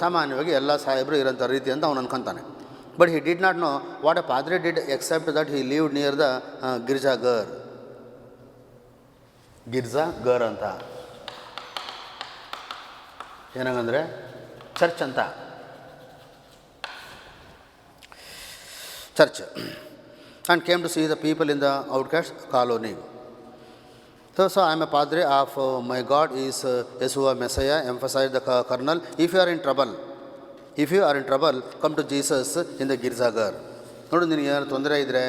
ಸಾಮಾನ್ಯವಾಗಿ ಎಲ್ಲ ಸಾಹೇಬರು ಇರೋಂಥ ರೀತಿ ಅಂತ ಅವನು ಅನ್ಕೊತಾನೆ. But he did not know what a padre did except that he lived near the girjaghar. ಗಿರ್ಜಾಘರ್ ಅಂತ ಏನಂದರೆ ಚರ್ಚ್ ಅಂತ, church, and came to see the people in the outcast colony. So I am a padre of my God is Yeshua Messiah, emphasized the colonel. If you are in trouble, come to Jesus in the ಗಿರ್ಜಾಘರ್. ನೋಡು, ನಿನಗೆ ಏನಾದ್ರು ತೊಂದರೆ ಇದ್ದರೆ,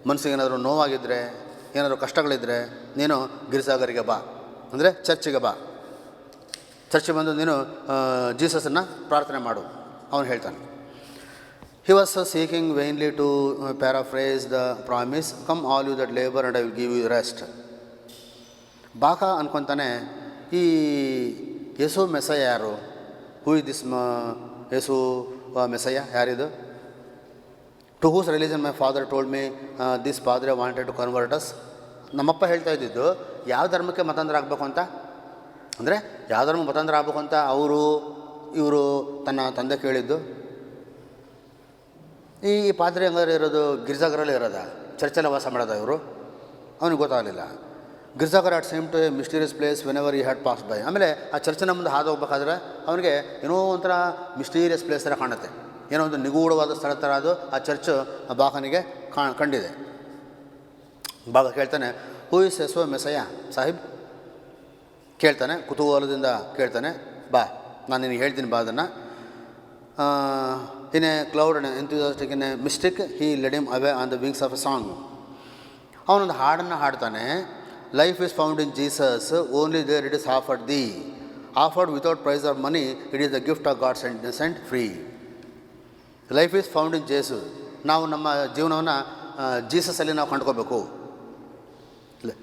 ಮನಸ್ಸಿಗೆ ಏನಾದರೂ ನೋವಾಗಿದ್ದರೆ, ಏನಾದರೂ ಕಷ್ಟಗಳಿದ್ದರೆ, ನೀನು ಗಿರ್ಜಾಘರಿಗೆ ಬಾ, ಅಂದರೆ ಚರ್ಚಿಗೆ ಬಾ. ಚರ್ಚಿಗೆ ಬಂದು ನೀನು ಜೀಸಸನ್ನು ಪ್ರಾರ್ಥನೆ ಮಾಡು ಅವನು ಹೇಳ್ತಾನೆ. He was seeking vainly to paraphrase the promise, come all you that labor and I will give you rest. ಬಾಕ ಅನ್ಕೊತಾನೆ, ಈ ಯೇಸು ಮೆಸಯ ಯಾರು? Who is this Yesu Messiah ಯಾರಿದು? To whose religion my father told me this padre wanted to convert us. ನಮ್ಮಪ್ಪ ಹೇಳ್ತಾ ಇದ್ದಿದ್ದು ಯಾವ ಧರ್ಮಕ್ಕೆ ಮತಾಂತರ ಆಗಬೇಕು ಅಂತ, ಅಂದರೆ ಯಾವ ಧರ್ಮ ಮತಾಂತರ ಆಗಬೇಕು ಅಂತ ಇವರು ತನ್ನ ತಂದೆ ಕೇಳಿದ್ದು. ಈ ಪಾದ್ರಿ ಹಂಗಾದ್ರೆ ಇರೋದು ಗಿರ್ಜಾಘರಲ್ಲಿ ಇರೋದ, ಚರ್ಚೆಲ್ಲ ವಾಸ ಮಾಡೋದ ಇವರು? ಅವನಿಗೆ ಗೊತ್ತಾಗಲಿಲ್ಲ. Girjaghar at same to a mysterious place whenever he had pass by. ಆಮೇಲೆ ಆ ಚರ್ಚಿನ ಮುಂದೆ ಹಾದು ಹೋಗ್ಬೇಕಾದ್ರೆ ಅವನಿಗೆ ಏನೋ ಒಂಥರ ಮಿಸ್ಟೀರಿಯಸ್ ಪ್ಲೇಸ್ ಥರ ಕಾಣುತ್ತೆ, ಏನೋ ಒಂದು ನಿಗೂಢವಾದ ಸ್ಥಳ ಥರ ಅದು ಆ ಚರ್ಚು ಬಾಕನಿಗೆ ಕಂಡಿದೆ. ಬಾಕ ಕೇಳ್ತಾನೆ, ಹೂ ಇಸ್ ಯೇಸು ಮೆಸಯ ಸಾಹಿಬ್? ಕೇಳ್ತಾನೆ, ಕುತೂಹಲದಿಂದ ಕೇಳ್ತಾನೆ. ಬಾ, ನಾನು ನಿನಗೆ ಹೇಳ್ತೀನಿ ಬಾ ಅದನ್ನು. In a cloud and enthusiastic in a mystic, he led him away on the wings of a song. ಅವನೊಂದು ಹಾಡನ್ನು ಹಾಡ್ತಾನೆ. Life is found in Jesus, only there it is offered thee. Offered without price or money, it is the gift of God sent free. Life is found in Jesus. ನಾವು ನಮ್ಮ ಜೀವನವನ್ನು ಜೀಸಸಲ್ಲಿ ನಾವು ಕಂಡ್ಕೋಬೇಕು.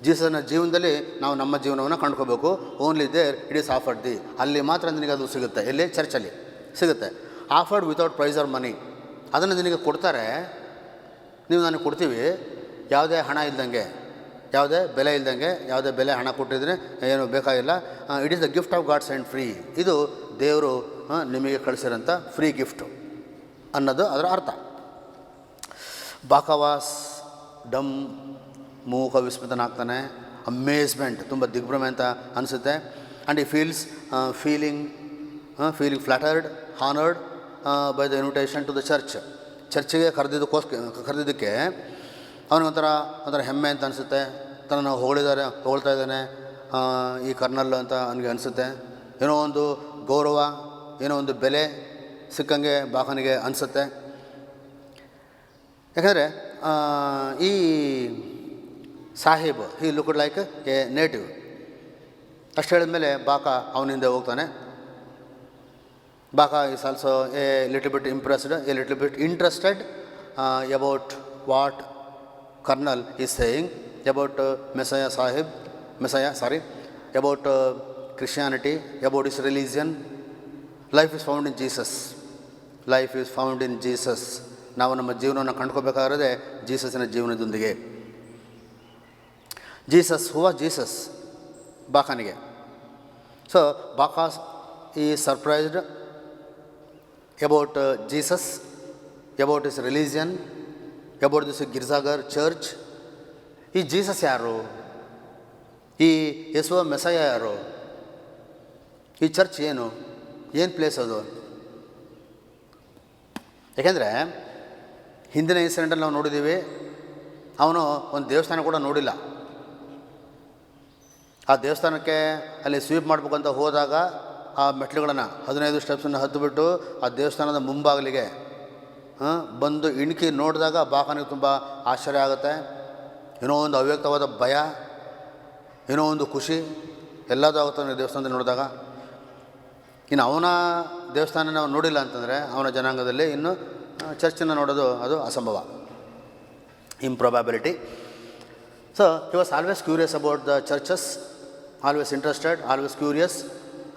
ಜೀಸಸ್ನ ಜೀವನದಲ್ಲಿ ನಾವು ನಮ್ಮ ಜೀವನವನ್ನು ಕಂಡ್ಕೋಬೇಕು. Only there it is offered thee. ಅಲ್ಲಿ ಮಾತ್ರ ನಿನಗೆ ಅದು ಸಿಗುತ್ತೆ. ಎಲ್ಲಿ? ಚರ್ಚಲ್ಲಿ ಸಿಗುತ್ತೆ. Offered without price or money. ಅದನ್ನು ನಿನಗೆ ಕೊಡ್ತಾರೆ, ನೀವು ನನಗೆ ಕೊಡ್ತೀವಿ ಯಾವುದೇ ಹಣ ಇದ್ದಂಗೆ. ಯಾವುದೇ ಬೆಲೆ ಇಲ್ದಂಗೆ, ಯಾವುದೇ ಬೆಲೆ ಹಣ ಕೊಟ್ಟಿದ್ರೆ ಏನು ಬೇಕಾಗಿಲ್ಲ. It is the gift of God send free. ಇದು ದೇವರು ನಿಮಗೆ ಕಳಿಸಿರೋಂಥ ಫ್ರೀ ಗಿಫ್ಟು ಅನ್ನೋದು ಅದರ ಅರ್ಥ. ಬಾಕವಾಸ್ ಡಮ್, ಮೂಕ ವಿಸ್ಮಿತನಾಗ್ತಾನೆ. ಅಮೇಜ್ಮೆಂಟ್, ತುಂಬ ದಿಗ್ಭ್ರಮೆ ಅಂತ ಅನಿಸುತ್ತೆ. And he feeling flattered, honoured by the invitation to the ಚರ್ಚ್ಗೆ ಕರೆದಿದ್ದಕ್ಕೆ ಅವನಿಗೊಂಥರ ಹೆಮ್ಮೆ ಅಂತ ಅನಿಸುತ್ತೆ. ತನ್ನನ್ನು ಹೊಗಳ್ತಾ ಇದ್ದಾನೆ ಈ ಕರ್ನಲ್ ಅಂತ ಅವನಿಗೆ ಅನಿಸುತ್ತೆ. ಏನೋ ಒಂದು ಗೌರವ, ಏನೋ ಒಂದು ಬೆಲೆ ಸಿಕ್ಕಂಗೆ ಬಾಕನಿಗೆ ಅನಿಸುತ್ತೆ. ಯಾಕಂದರೆ ಈ sahib he looked like a native. ಅಷ್ಟು ಹೇಳಿದ್ಮೇಲೆ ಬಾಕ ಅವನಿಂದ ಹೋಗ್ತಾನೆ. Bakha is also a little bit impressed, a little bit interested about what colonel is saying about about Christianity, about his religion. Life is found in Jesus. Life is found in Jesus. ನಾವು ನಮ್ಮ ಜೀವನವನ್ನು ಕಂಡುಕೋಬೇಕಾಗಿರೋದೇ ಜೀಸಸ್ಸಿನ ಜೀವನದೊಂದಿಗೆ. Jesus ಬಾಕನಿಗೆ. So Bakha's ಈ surprised about Jesus, about his religion, about this girjaghar church. ಈ Jesus ಯಾರು? ಈ ಯೇಸುವ ಮೆಸಾಯ ಯಾರು? ಈ church ಏನು ಪ್ಲೇಸ್ ಅದು? ಯಾಕೆಂದರೆ ಹಿಂದಿನ ಇನ್ಸಿಡೆಂಟಲ್ಲಿ ನಾವು ನೋಡಿದ್ದೀವಿ, ಅವನು ಒಂದು ದೇವಸ್ಥಾನ ಕೂಡ ನೋಡಿಲ್ಲ. ಆ ದೇವಸ್ಥಾನಕ್ಕೆ ಅಲ್ಲಿ ಸ್ವೀಪ್ ಮಾಡಬೇಕಂತ ಹೋದಾಗ ಆ ಮೆಟ್ಲುಗಳನ್ನು 15 ಸ್ಟೆಪ್ಸನ್ನು ಹತ್ತಿಬಿಟ್ಟು ಆ ದೇವಸ್ಥಾನದ ಮುಂಬಾಗಿಲಿಗೆ ಬಂದು ಇಣುಕಿ ನೋಡಿದಾಗ ಬಾಕನಿಗೆ ತುಂಬ ಆಶ್ಚರ್ಯ ಆಗುತ್ತೆ. ಏನೋ ಒಂದು ಅವ್ಯಕ್ತವಾದ ಭಯ, ಏನೋ ಒಂದು ಖುಷಿ ಎಲ್ಲದೂ ಆಗುತ್ತೆ ದೇವಸ್ಥಾನದಲ್ಲಿ ನೋಡಿದಾಗ. ಇನ್ನು ಅವನ ದೇವಸ್ಥಾನ ನಾವು ನೋಡಿಲ್ಲ ಅಂತಂದರೆ ಅವನ ಜನಾಂಗದಲ್ಲಿ ಇನ್ನು ಚರ್ಚನ್ನು ನೋಡೋದು ಅದು ಅಸಂಭವ, improbability. So he was always curious about the churches, always interested, always curious,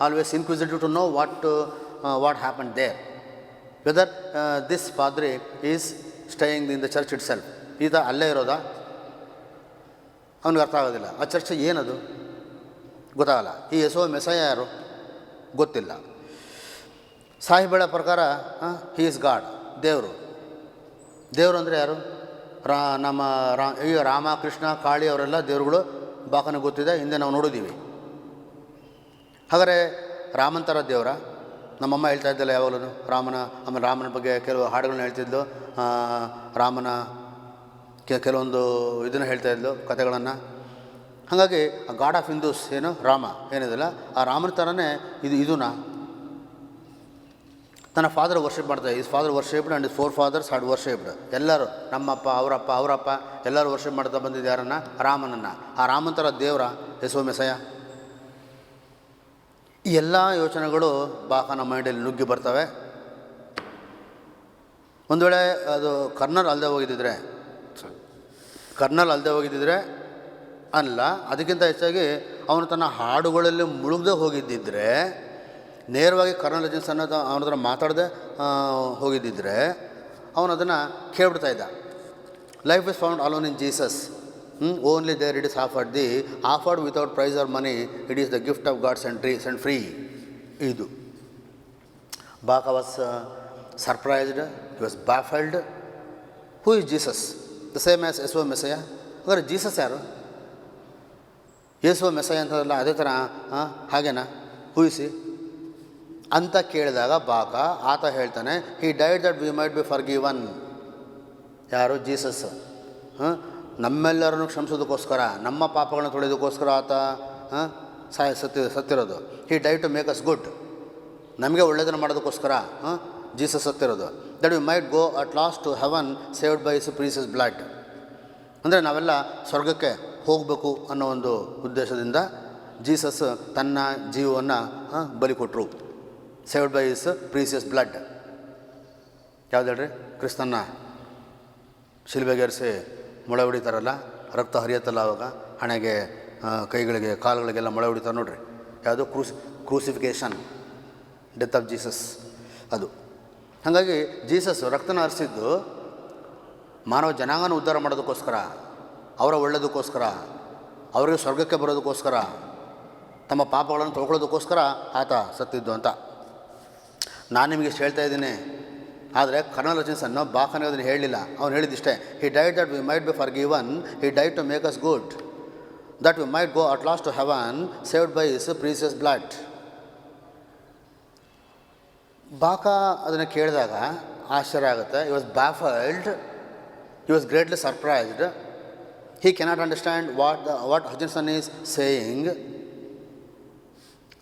always inquisitive to know what happen there, whether this padre is staying in the church itself. ಈತ ಅಲ್ಲೇ ಇರೋದಾ? ಅವನಿಗೆ ಅರ್ಥ ಆಗೋದಿಲ್ಲ. ಆ ಚರ್ಚ್ ಏನದು ಗೊತ್ತಾಗಲ್ಲ. ಈ ಯೇಸುವ ಮೆಸಾಯ ಯಾರು ಗೊತ್ತಿಲ್ಲ. ಸಾಹಿಬಳ ಪ್ರಕಾರ ಹಿ ಈಸ್ ಗಾಡ್, ದೇವರು ಅಂದರೆ ಯಾರು? ಈಗ ರಾಮ, ಕೃಷ್ಣ, ಕಾಳಿ ಅವರೆಲ್ಲ ದೇವರುಗಳು ಬಾಕನಿಗೆ ಗೊತ್ತಿದೆ, ಹಿಂದೆ ನಾವು ನೋಡಿದ್ದೀವಿ. ಹಾಗಾದರೆ ರಾಮಂತರ ದೇವರ? ನಮ್ಮಮ್ಮ ಹೇಳ್ತಾ ಇದ್ದಲ್ಲ ಯಾವಾಗಲೂ ರಾಮನ ಬಗ್ಗೆ ಕೆಲವು ಹಾಡುಗಳನ್ನ ಹೇಳ್ತಿದ್ಲು. ರಾಮನ ಕೆಲವೊಂದು ಇದನ್ನು ಹೇಳ್ತಾ ಇದ್ಲು, ಕಥೆಗಳನ್ನು. ಹಾಗಾಗಿ ಆ ಗಾಡ್ ಆಫ್ ಹಿಂದೂಸ್ ಏನು ರಾಮ ಏನಿದೆಯಲ್ಲ, ಆ ರಾಮನ ಥರನೇ ಇದನ್ನ ತನ್ನ ಫಾದರ್ ವರ್ಷಿಪ್ ಮಾಡ್ತಾರೆ. Is father worshipped and is 4 fathers had worshipped. ಎಲ್ಲರೂ ನಮ್ಮಪ್ಪ, ಅವರಪ್ಪ ಎಲ್ಲರೂ ವರ್ಷಿಪ್ ಮಾಡ್ತಾ ಬಂದಿದ್ದು ಯಾರನ್ನು? ರಾಮನನ್ನು. ಆ ರಾಮನ ಥರ ದೇವರ ಯೇಸುವ ಮೆಸಾಯ? ಈ ಎಲ್ಲ ಯೋಚನೆಗಳು ಬಾಕನ ಮೈಂಡಲ್ಲಿ ನುಗ್ಗಿ ಬರ್ತವೆ. ಒಂದು ವೇಳೆ ಅದು ಕರ್ನಲ್ ಅಲ್ಲದೆ ಹೋಗಿದ್ದಿದ್ರೆ ಅಲ್ಲ, ಅದಕ್ಕಿಂತ ಹೆಚ್ಚಾಗಿ ಅವನು ತನ್ನ ಹಾಡುಗಳಲ್ಲಿ ಮುಳುಗದೆ ಹೋಗಿದ್ದಿದ್ರೆ, ನೇರವಾಗಿ ಕರ್ನಲ್ ಏಜೆನ್ಸ್ ಅನ್ನೋದು ಅವನ ಹತ್ರ ಮಾತಾಡದೆ ಹೋಗಿದ್ದಿದ್ರೆ ಅವನು ಅದನ್ನು ಕೇಳ್ಬಿಡ್ತಾ ಇದ್ದ. Life is found alone in Jesus, only there it is offered without price or money, it is the gift of God send free. ಇದು Bakha was surprised, he was baffled. Who is Jesus? The same as Yesuva Messiah. ಹಾಗಾದ್ರೆ Jesus ಯಾರು? ಯೇಸುವ ಮೆಸಾಯ ಅಂತದಲ್ಲ, ಅದೇ ಥರ ಹಾಗೇನಾ? Who is he ಅಂತ ಕೇಳಿದಾಗ ಆತ ಹೇಳ್ತಾನೆ, he died that we might be forgiven. ಯಾರು? ಜೀಸಸ್. ನಮ್ಮೆಲ್ಲರನ್ನು ಕ್ಷಮಿಸೋದಕ್ಕೋಸ್ಕರ, ನಮ್ಮ ಪಾಪಗಳನ್ನ ತೊಳೆಯೋದಕ್ಕೋಸ್ಕರ ಆತ ಸತ್ತಿರೋದು. He died to make us good. ನಮಗೆ ಒಳ್ಳೆಯದನ್ನು ಮಾಡೋದಕ್ಕೋಸ್ಕರ ಜೀಸಸ್ ಸತ್ತಿರೋದು. That we might go at last to heaven saved by his precious blood. ಅಂದರೆ ನಾವೆಲ್ಲ ಸ್ವರ್ಗಕ್ಕೆ ಹೋಗಬೇಕು ಅನ್ನೋ ಒಂದು ಉದ್ದೇಶದಿಂದ ಜೀಸಸ್ ತನ್ನ ಜೀವವನ್ನು ಬಲಿ ಕೊಟ್ಟರು. Saved by his precious blood. ಯಾವ್ದು ಹೇಳ್ರಿ? ಕ್ರಿಸ್ತನ್ನ ಶಿಲ್ಬೆಗೇರಿಸಿ ಮೊಳೆ ಹೊಡಿತಾರಲ್ಲ, ರಕ್ತ ಹರಿಯತ್ತಲ್ಲ ಅವಾಗ, ಹಣೆಗೆ, ಕೈಗಳಿಗೆ, ಕಾಲುಗಳಿಗೆಲ್ಲ ಮೊಳೆ ಹೊಡಿತಾರೆ ನೋಡ್ರಿ. ಯಾವುದು? ಕ್ರೂಸಿಫಿಕೇಷನ್, ಡೆತ್ ಆಫ್ ಜೀಸಸ್ ಅದು. ಹಾಗಾಗಿ ಜೀಸಸ್ ರಕ್ತನ ಹರಿಸಿದ್ದು ಮಾನವ ಜನಾಂಗನ ಉದ್ಧಾರ ಮಾಡೋದಕ್ಕೋಸ್ಕರ, ಅವರ ಒಳ್ಳೆಯದಕ್ಕೋಸ್ಕರ, ಅವರಿಗೆ ಸ್ವರ್ಗಕ್ಕೆ ಬರೋದಕ್ಕೋಸ್ಕರ, ತಮ್ಮ ಪಾಪಗಳನ್ನು ತೊಳ್ಕೊಳ್ಳೋದಕ್ಕೋಸ್ಕರ ಆತ ಸತ್ತಿದ್ದು ಅಂತ ನಾನು ನಿಮಗೆ ಇಷ್ಟು ಹೇಳ್ತಾ ಇದ್ದೀನಿ. ಆದರೆ ಕರ್ನಲ್ ಹಚಿನ್ಸನ್ ಬಾಕನಿಗೆ ಅದನ್ನು ಹೇಳಲಿಲ್ಲ. ಅವನು ಹೇಳಿದಿಷ್ಟೇ, he died that we might be forgiven, he died to make us good, that we might go at last to heaven, saved by his precious blood. Bakha ಅದನ್ನು ಕೇಳಿದಾಗ ಆಶ್ಚರ್ಯ ಆಗುತ್ತೆ. He was baffled, he was greatly surprised. He cannot understand what Hutchinson is saying.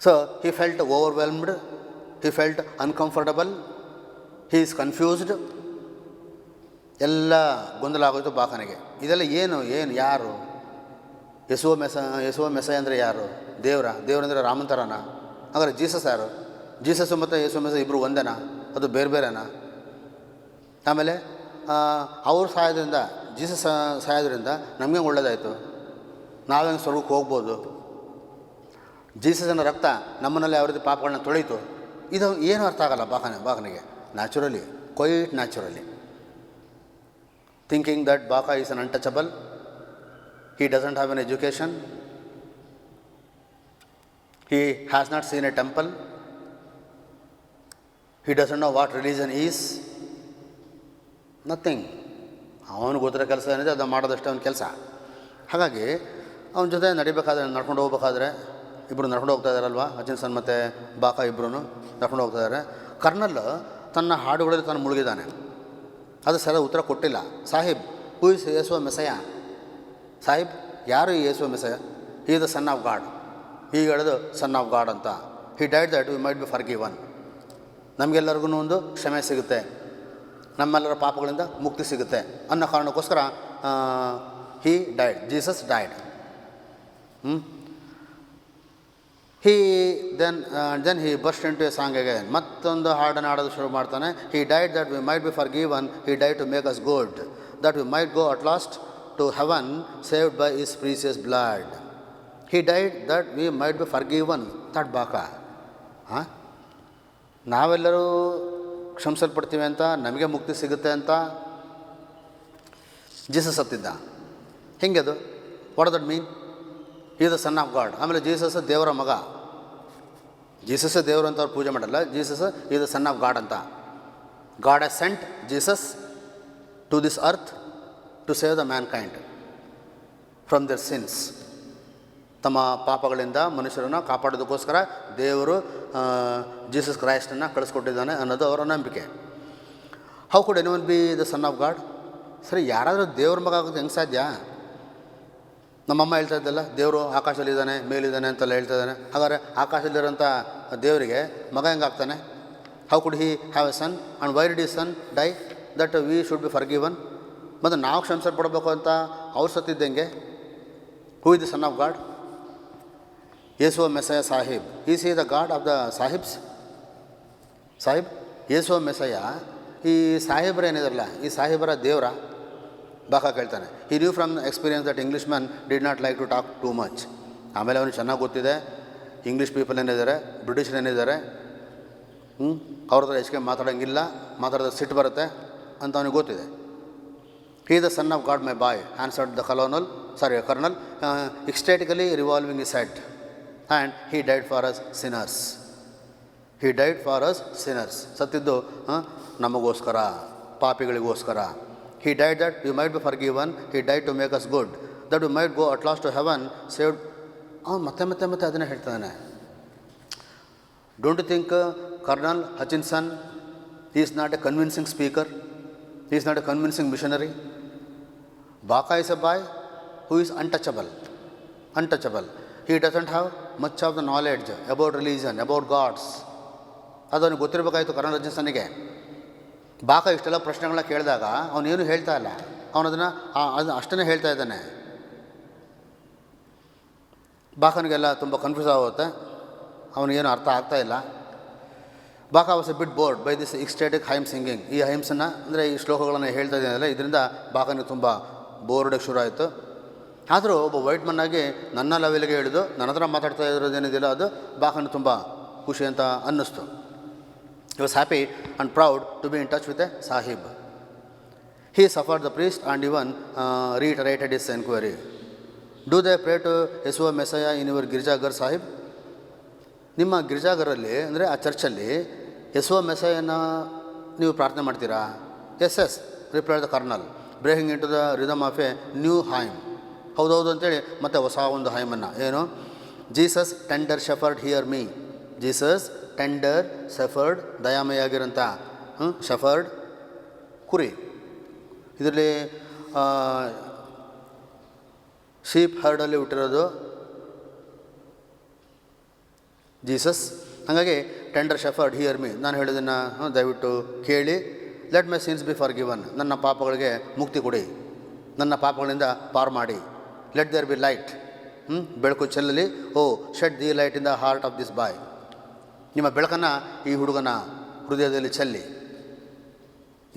So he felt overwhelmed, he felt uncomfortable, he is confused. ಎಲ್ಲ ಗೊಂದಲ ಆಗೋಯ್ತು ಬಾಕನಿಗೆ. ಇದೆಲ್ಲ ಏನು ಯಾರು? ಯೇಸುವ ಮೆಸ್ಸಯ್ಯ ಅಂದರೆ ಯಾರು? ದೇವರಂದರೆ ರಾಮಂತರನ? ಹಾಗಾದ್ರೆ ಜೀಸಸ್ ಯಾರು? ಜೀಸಸ್ಸು ಮತ್ತು ಯೇಸುವ ಮೆಸ್ಸಯ್ಯ ಇಬ್ಬರು ಒಂದೇನಾ? ಅದು ಬೇರೆ ಬೇರೆನಾ? ಆಮೇಲೆ ಅವ್ರ ಸಹಾಯದಿಂದ, ಜೀಸಸ್ ಸಹಾಯದಿಂದ ನಮಗೆ ಒಳ್ಳೆಯದಾಯಿತು, ನಾವೇನು ಸ್ವರ್ಗಕ್ಕೆ ಹೋಗ್ಬೋದು. ಜೀಸಸ್ನ ರಕ್ತ ನಮ್ಮನ್ನಲ್ಲಿ ಯಾವ ರೀತಿ ಪಾಪಗಳನ್ನ ತೊಳೀತು, ಇದು ಏನೂ ಅರ್ಥ ಆಗಲ್ಲ ಬಾಕನಿಗೆ. Naturally, quite naturally thinking that Baka is an untouchable, he doesn't have an education, he has not seen a temple, he doesn't know what religion is, nothing. ಅವನು ಗೊತ್ತಿರೋ ಕೆಲಸ ಏನಿದೆ ಅದು ಮಾಡೋದಷ್ಟೇ ಅವನ ಕೆಲಸ. ಹಾಗಾಗಿ ಅವನ ಜೊತೆ ನಡ್ಕೊಂಡು ಹೋಗ್ಬೇಕಾದ್ರೆ ಇಬ್ಬರು ನಡ್ಕೊಂಡು ಹೋಗ್ತಾ ಇದ್ದಾರಲ್ವ, ಹಚಿನ್ಸನ್ ಮತ್ತು ಬಾಕಾ ಇಬ್ಬರೂ ನಡ್ಕೊಂಡು ಹೋಗ್ತಾ ಇದ್ದಾರೆ. ಕರ್ನಲ್ ತನ್ನ ಹಾಡುಗಳಲ್ಲಿ ತಾನು ಮುಳುಗಿದ್ದಾನೆ. ಅದು ಸರಿಯಾದ ಉತ್ತರ ಕೊಟ್ಟಿಲ್ಲ. Sahib, who is Yesuva Messiah? Sahib, ಯಾರು ಈ Yesuva Messiah? He the son of God. ಈಗ ಹೇಳೋದು ಸನ್ ಆಫ್ ಗಾಡ್ ಅಂತ. He died that we might be forgiven. ನಮಗೆಲ್ಲರಿಗೂ ಒಂದು ಕ್ಷಮೆ ಸಿಗುತ್ತೆ, ನಮ್ಮೆಲ್ಲರ ಪಾಪಗಳಿಂದ ಮುಕ್ತಿ ಸಿಗುತ್ತೆ ಅನ್ನೋ ಕಾರಣಕ್ಕೋಸ್ಕರ he died, Jesus died. Then he burst into a song again. ಮತ್ತೊಂದು ಹಾಡನ್ನು ಹಾಡೋದು ಶುರು ಮಾಡ್ತಾನೆ. He died that we might be forgiven, he died to make us good, that we might go at last to heaven, saved by his precious blood. He died that we might be forgiven. That Baka. ನಾವೆಲ್ಲರೂ ಕ್ಷಮಿಸಲ್ಪಡ್ತೀವಿ ಅಂತ, ನಮಗೆ ಮುಕ್ತಿ ಸಿಗುತ್ತೆ ಅಂತ Jesus ಸತ್ತಿದ್ದ. ಹೆಂಗೆ ಅದು? What does that ಮೀನ್? ಈ the son of god. ಆಮೇಲೆ ಜೀಸಸ್ ದೇವರ ಮಗ. ಜೀಸಸ್ ದೇವರು ಅಂತ ಅವ್ರು ಪೂಜೆ ಮಾಡಲ್ಲ. Jesus is the son of God ಅಂತ. God has sent Jesus to this earth to save the mankind from their sins. ತಮ್ಮ ಪಾಪಗಳಿಂದ ಮನುಷ್ಯರನ್ನು ಕಾಪಾಡೋದಕ್ಕೋಸ್ಕರ ದೇವರು ಜೀಸಸ್ ಕ್ರೈಸ್ಟನ್ನು ಕಳಿಸ್ಕೊಟ್ಟಿದ್ದಾನೆ ಅನ್ನೋದು ಅವರ ನಂಬಿಕೆ. How could anyone B the son of god? ಸರಿ, ಯಾರಾದರೂ ದೇವ್ರ ಮಗ ಆಗೋದು ಹೆಂಗೆ ಸಾಧ್ಯ? ನಮ್ಮಮ್ಮ ಹೇಳ್ತಾ ಇದ್ದಲ್ಲ, ದೇವರು ಆಕಾಶದಲ್ಲಿದ್ದಾನೆ, ಮೇಲಿದ್ದಾನೆ ಅಂತೆಲ್ಲ ಹೇಳ್ತಾ ಇದ್ದಾನೆ. ಹಾಗಾದರೆ ಆಕಾಶದಲ್ಲಿರೋಂಥ ದೇವರಿಗೆ ಮಗ ಹೆಂಗಾಗ್ತಾನೆ? How could he have a son and why did he son die that we should be forgiven? ಮತ್ತು ನಾವು ಕ್ಷಮಿಸಲ್ಪಡಬೇಕು ಅಂತ ಅವ್ರು ಸತ್ತಿದ್ದಂಗೆ. Who is the son of God? Yesuva Messiah sahib. Is he the god of the sahibs? Sahib, Yesuva Messiah ಈ ಸಾಹಿಬ್ರು ಏನಿದಾರಲ್ಲ, ಈ ಸಾಹಿಬರ ದೇವರ? ಬಾಕ ಕೇಳ್ತಾನೆ. He knew from experience that English man did not like to talk too much. ಆಮೇಲೆ ಅವನಿಗೆ ಚೆನ್ನಾಗಿ ಗೊತ್ತಿದೆ ಇಂಗ್ಲೀಷ್ ಪೀಪಲ್ ಏನಿದ್ದಾರೆ, ಬ್ರಿಟಿಷರ್ ಏನಿದ್ದಾರೆ, ಅವ್ರ ಹತ್ರ ಹೆಚ್ಚಿಗೆ ಮಾತಾಡೋಂಗಿಲ್ಲ, ಮಾತಾಡೋದು ಸಿಟ್ಟು ಬರುತ್ತೆ ಅಂತ ಅವನಿಗೆ ಗೊತ್ತಿದೆ. He the son of God my boy answered the colonel ecstatically revolving is head, and he died for us sinners. He died for us sinners. ಸತ್ತಿದ್ದು ನಮಗೋಸ್ಕರ, ಪಾಪಿಗಳಿಗೋಸ್ಕರ. He died that we might be forgiven, he died to make us good, that we might go at last to heaven, saved. ಅವನು ಮತ್ತೆ ಅದನ್ನೇ ಹೇಳ್ತಾನೆ. Don't you think colonel Hutchinson is not a convincing speaker, is not a convincing missionary? Bakha is a boy who is untouchable. He doesn't have much of the knowledge about religion, about gods. ಅದು ಅವನಿಗೆ ಗೊತ್ತಿರಬೇಕಾಯಿತು kernel ಹಚಿನ್ಸನ್ನಿಗೆ. ಬಾಕ ಇಷ್ಟೆಲ್ಲ ಪ್ರಶ್ನೆಗಳನ್ನ ಕೇಳಿದಾಗ ಅವನೇನು ಹೇಳ್ತಾ ಇಲ್ಲ, ಅವನದನ್ನು ಅಷ್ಟನ್ನೇ ಹೇಳ್ತಾ ಇದ್ದಾನೆ. ಬಾಕನಿಗೆಲ್ಲ ತುಂಬ ಕನ್ಫ್ಯೂಸ್ ಆಗುತ್ತೆ, ಅವನಿಗೇನು ಅರ್ಥ ಆಗ್ತಾಯಿಲ್ಲ. Bakha was a bit bored by this ecstatic hymn singing. ಈ ಹೈಮ್ಸನ್ನು ಅಂದರೆ ಈ ಶ್ಲೋಕಗಳನ್ನು ಹೇಳ್ತಾ ಇದ್ದಾನಲ್ಲ, ಇದರಿಂದ ಬಾಕನಿಗೆ ತುಂಬ ಬೋರ್ಡಕ್ಕೆ ಶುರು ಆಯಿತು. ಆದರೂ ಒಬ್ಬ ವೈಟ್ ಮನ್ನಾಗಿ ನನ್ನ ಲೆವೆಲ್ಗೆ ಹಿಡಿದು ನನ್ನ ಹತ್ರ ಮಾತಾಡ್ತಾ ಇರೋದೇನಿದೆಯಲ್ಲ, ಅದು ಬಾಕನಿಗೆ ತುಂಬ ಖುಷಿ ಅಂತ ಅನ್ನಿಸ್ತು. He was happy and proud to be in touch with a Sahib. He suffered the priest and even reiterated his inquiry. Do they pray to Yesuva Messiah in your girjaghar sahib? ನಿಮ್ಮ ಗಿರ್ಜಾಘರಲ್ಲಿ ಅಂದರೆ ಆ ಚರ್ಚಲ್ಲಿ ಯೇಸುವ ಮೆಸಯನ ನೀವು ಪ್ರಾರ್ಥನೆ ಮಾಡ್ತೀರಾ? Yes yes replied the colonel, breaking into the rhythm of a new hymn. ಹೌದೌದು ಅಂತೇಳಿ ಮತ್ತೆ ಹೊಸ ಒಂದು ಹೈಮನ್ನು, ಏನು, Jesus tender shepherd hear me. Jesus tender shepherd, ದಯಾಮಯಾಗಿರೋಂಥ ಶೆಫರ್ಡ್ ಕುರಿ. ಇದರಲ್ಲಿ ಶೀಪ್ ಹರ್ಡಲ್ಲಿ ಹುಟ್ಟಿರೋದು ಜೀಸಸ್. ಹಾಗಾಗಿ ಟೆಂಡರ್ ಶೆಫರ್ಡ್ ಹಿಯರ್ ಮೀ, ನಾನು ಹೇಳಿದ್ದನ್ನು ದಯವಿಟ್ಟು ಕೇಳಿ. Let my sins be forgiven, ನನ್ನ ಪಾಪಗಳಿಗೆ ಮುಕ್ತಿ ಕೊಡಿ, ನನ್ನ ಪಾಪಗಳಿಂದ ಪಾರು ಮಾಡಿ. ಲೆಟ್ ದೇರ್ ಬಿ ಲೈಟ್, ಬೆಳಕು ಚೆಲ್ಲಲಿ. O shed the light in the heart of this boy, ನಿಮ್ಮ ಬೆಳಕನ್ನು ಈ ಹುಡುಗನ ಹೃದಯದಲ್ಲಿ ಚೆಲ್ಲಿ,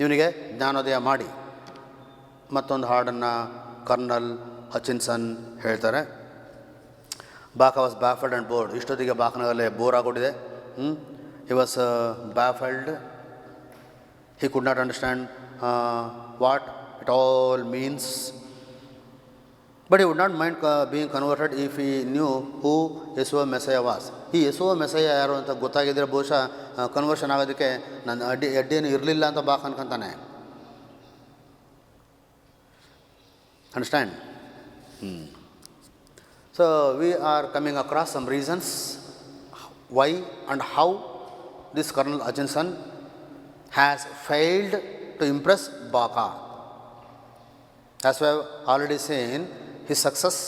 ಇವನಿಗೆ ಜ್ಞಾನೋದಯ ಮಾಡಿ. ಮತ್ತೊಂದು ಹಾಡನ್ನು ಕರ್ನಲ್ ಹಚಿನ್ಸನ್ ಹೇಳ್ತಾರೆ. Bakha was baffled and bored. ಇಷ್ಟೊತ್ತಿಗೆ ಬಾಕನಾಗಲೇ ಬೋರ್ ಆಗೋಡಿದೆ. He was baffled, he could not understand what it all means, but he would not mind being converted if he knew who Yeshua Messiah was. ಈ ಯೇಸುವ ಮೆಸಯ್ಯ ಯಾರು ಅಂತ ಗೊತ್ತಾಗಿದ್ದರೆ ಬಹುಶಃ conversion ಆಗೋದಕ್ಕೆ ನನ್ನ ಅಡ್ಡಿಯೇನು ಇರಲಿಲ್ಲ ಅಂತ ಬಾಕ್ ಅನ್ಕೊಂತಾನೆ. Understand? So we are coming across some reasons why and how this Colonel Hutchinson has failed to impress Baka. As we have already seen, his success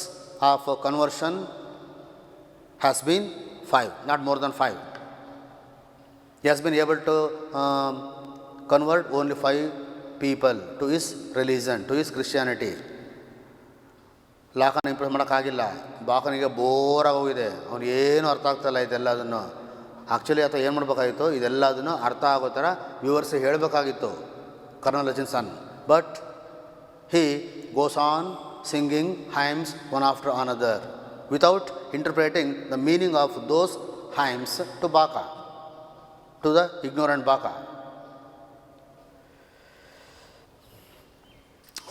of conversion has been 5, not more than 5. He has been able to convert only 5 people to his religion, to his Christianity. ಲಾಕನ impress ಮಾಡೋಕ್ಕಾಗಿಲ್ಲ. ಬಾಕನಿಗೆ ಬೋರಾಗಿ ಹೋಗಿದೆ, ಅವನಿಗೇನು ಅರ್ಥ ಆಗ್ತಾಯಿಲ್ಲ ಇದೆಲ್ಲದನ್ನು. Actually ಆತ ಏನು ಮಾಡಬೇಕಾಗಿತ್ತು, ಇದೆಲ್ಲದನ್ನು ಅರ್ಥ ಆಗೋ ಥರ ವಿವರಿಸಿ ಹೇಳಬೇಕಾಗಿತ್ತು colonel Hutchinson. But he goes on singing hymns one after another without interpreting the meaning of those hymns to Bakha, to the ignorant Bakha.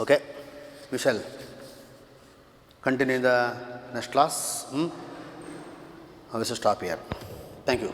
Okay, we shall continue in the next class. We should stop here. Thank you.